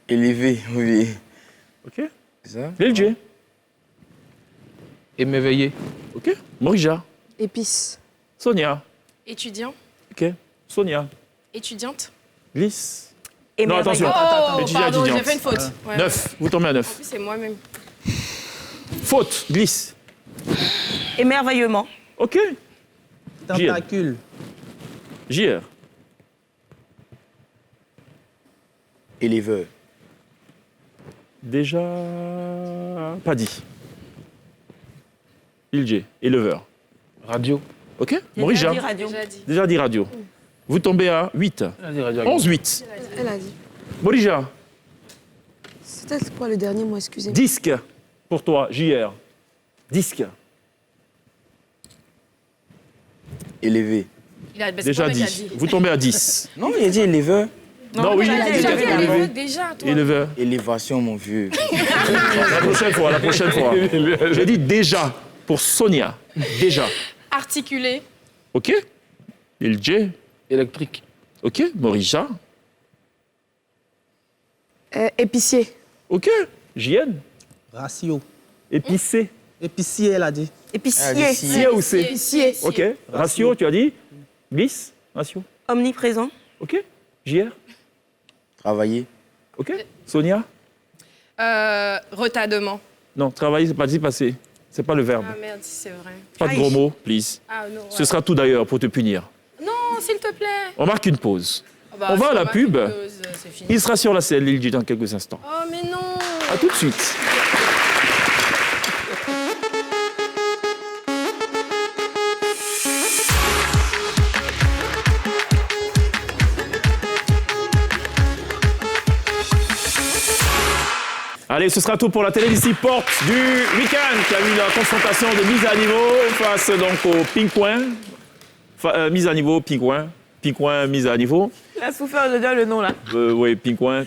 Élevé, oui. OK. C'est ça? LG. Émerveillé. OK. Morija. Épice. Sonia. Étudiant. OK. Sonia. Étudiante. Glisse. Émerveillé. Non, attention. Oh, Étudiant, pardon, j'ai étudiante. fait une faute. Ouais. 9. Vous tombez à En 9. plus, c'est moi-même. Faute. Glisse. Émerveillement. OK. Tentacule. JR. Éleveur. Déjà pas dit. LG. Éleveur. Radio. OK. Morija. J'ai radio. Déjà dit. Déjà dit radio. Vous tombez à 8. Radio. 11-8. Elle a dit. Morija. C'était quoi le dernier mot, excusez-moi? Disque. Pour toi, JR. Disque. Élevé. Il a Déjà dit. Vous tombez à 10. Non, il a dit éleveur. Non, oui, il a il déjà a dit dit Elle élevé. veut déjà, toi. Éleveur. Élévation, mon vieux. La prochaine fois, la prochaine fois. J'ai dit déjà pour Sonia. Déjà. Articulé. OK. LG. Électrique. OK. Morija. Épicier. OK. JN. Ratio. Épicé. Épicier, elle a dit. Épicier. C ou C? Épicier. OK. Ratio, tu as dit? Glisse. Ratio. Omniprésent. OK. JR. Travailler. OK. Sonia. Retardement. Non, travailler, c'est pas dit passé. C'est pas le verbe. Ah merde, c'est vrai. Pas de gros mots, please. Ah non. Ce sera tout d'ailleurs pour te punir. Non, s'il te plaît. On marque une pause. Ah bah, On va à si la marque pub. une pause, c'est fini. Il sera sur la selle, il dit dans quelques instants. Oh mais non. À tout de suite. Allez, ce sera tout pour la télévision Porte du week-end qui a eu la confrontation de mise à niveau face donc au Pingouin. Mise à niveau, Pingouin. Pingouin, mise à niveau. Il a souffert de dire le nom là. Oui, Pingouin.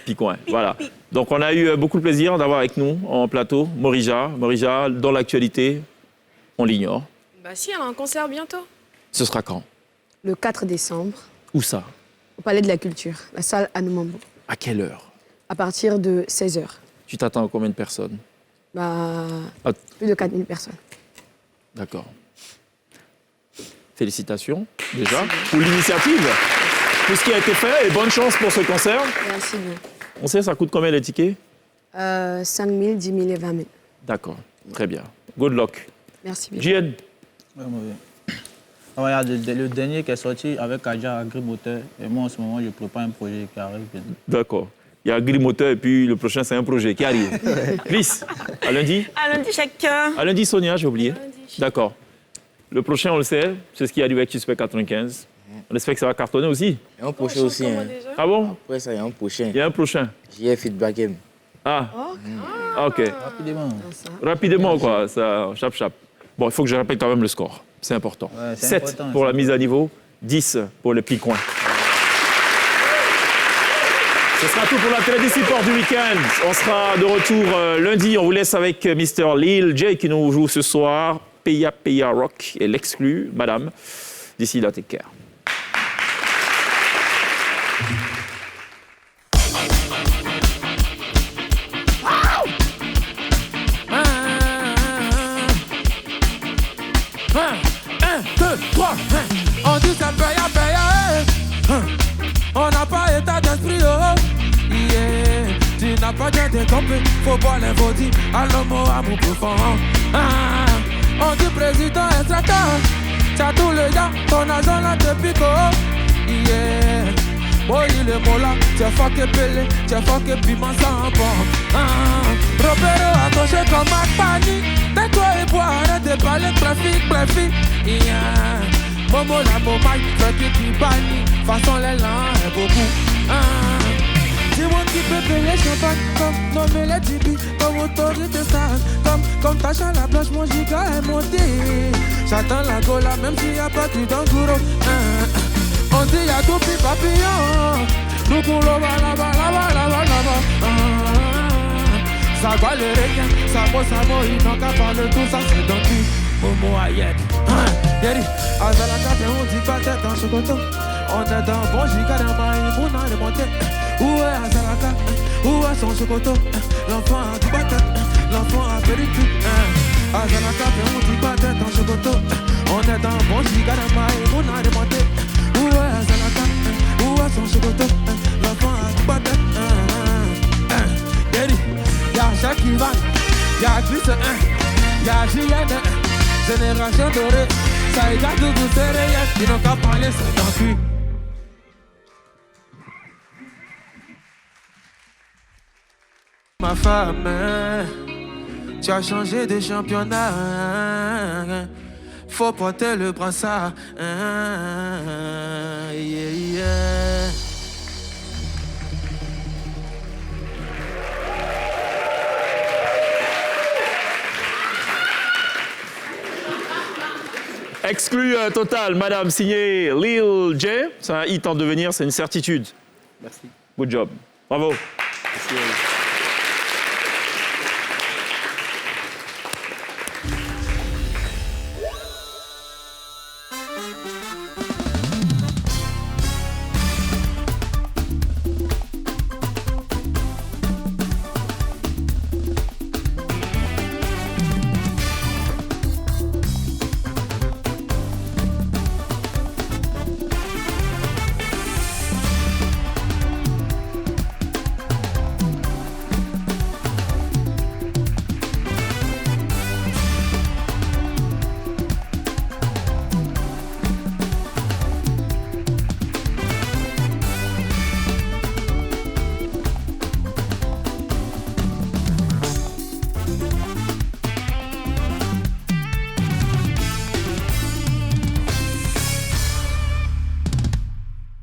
Voilà. Donc on a eu beaucoup de plaisir d'avoir avec nous en plateau Morija. Morija, dans l'actualité, on l'ignore. Bah si, elle a un concert bientôt. Ce sera quand? Le 4 décembre, Où ça? au Palais de la Culture, la salle Anoumambo, À quelle heure? à partir de 16h. Tu t'attends à combien de personnes? Bah, Ah. plus de 4000 personnes. D'accord. Félicitations déjà pour l'initiative. Tout ce qui a été fait et bonne chance pour ce concert. Merci bien. On sait ça coûte combien les tickets? 5 000, 10 000 et 20 000. D'accord, très bien. Good luck. Merci bien. JN, Ouais, mauvais. Ah, regarde, le dernier qui est sorti avec Adja Agrimoteur. Et moi, en ce moment, je prépare un projet qui arrive. d'accord. Il y a Grimoteur et puis le prochain c'est un projet qui arrive. Please, à lundi. À lundi chacun. À lundi Sonia, j'ai oublié. D'accord. Le prochain on le sait, c'est ce qui arrive avec Suspect 95. On espère que ça va cartonner aussi. Il y a un prochain aussi. Hein. Ah bon? Après ça, il y a un prochain. Il y a un prochain. JR Feedback M. Ah. Ah, ok. Rapidement. Rapidement, quoi, ça, chap. Bon, il faut que je rappelle quand même le score. C'est important. Ouais, c'est 7 important, pour c'est la mise à niveau, 10 pour le Pingouin. Ce sera tout pour la télévision Porte du week-end. On sera de retour lundi. On vous laisse avec Mr. Lil J qui nous joue ce soir. Paya Rock et l'exclu, madame. D'ici là, take care. On dit ça paye à payer. On n'a pas état d'esprit, oh. Yeah. Tu n'as pas bien décompé. Faut boire les vaudis à l'homme à mon profond. On dit président extracteur. T'as tous les gars, ton agent là te pique. Yeah. Boy, il est mola, t'es fucké pelé, t'es fucké piment sans bon. Robert accroché comme Macpani. Tais-toi et bois, arrête de parler trafic. Yeah. Momo la momaille, fait que tu bannis. Façon les lents est beaucoup. Dis-moi qui peut payer champagne, comme nommer les tipis, comme autorité sage, comme tâche à la plage, mon giga est monté. J'attends la gola, même s'il n'y a pas de d'engouro. On dit y'a tout petit papillon. Nous pour là-bas. Ça va le requin, ça mot, ils n'ont qu'à parler tout ça, c'est dans tout. Momo Ayek. Yeri, Azalaka, on dit pas tête dans ce coton. On est dans bon giga dans ma on a remonté. Où est Azalaka? Où est son chocoto? L'enfant a du batteur, l'enfant a fait du tout. Azalaka, on dit pas tête dans ce coton. On est dans bon giga dans ma on a remonté. Où est Azalaka? Où est son chocoto? L'enfant a du batteur. Yeri, y'a Jacques Ivan, y'a Chris, y'a Julien, génération dorée. Ça égale tout vous serrez, ils n'ont qu'à parler, c'est dans cul. Ma femme, tu as changé de championnat. Faut porter le brassard. Yeah. Exclu total, madame, signé Lil J. C'est un hit en devenir, c'est une certitude. Merci. Good job. Bravo. Merci.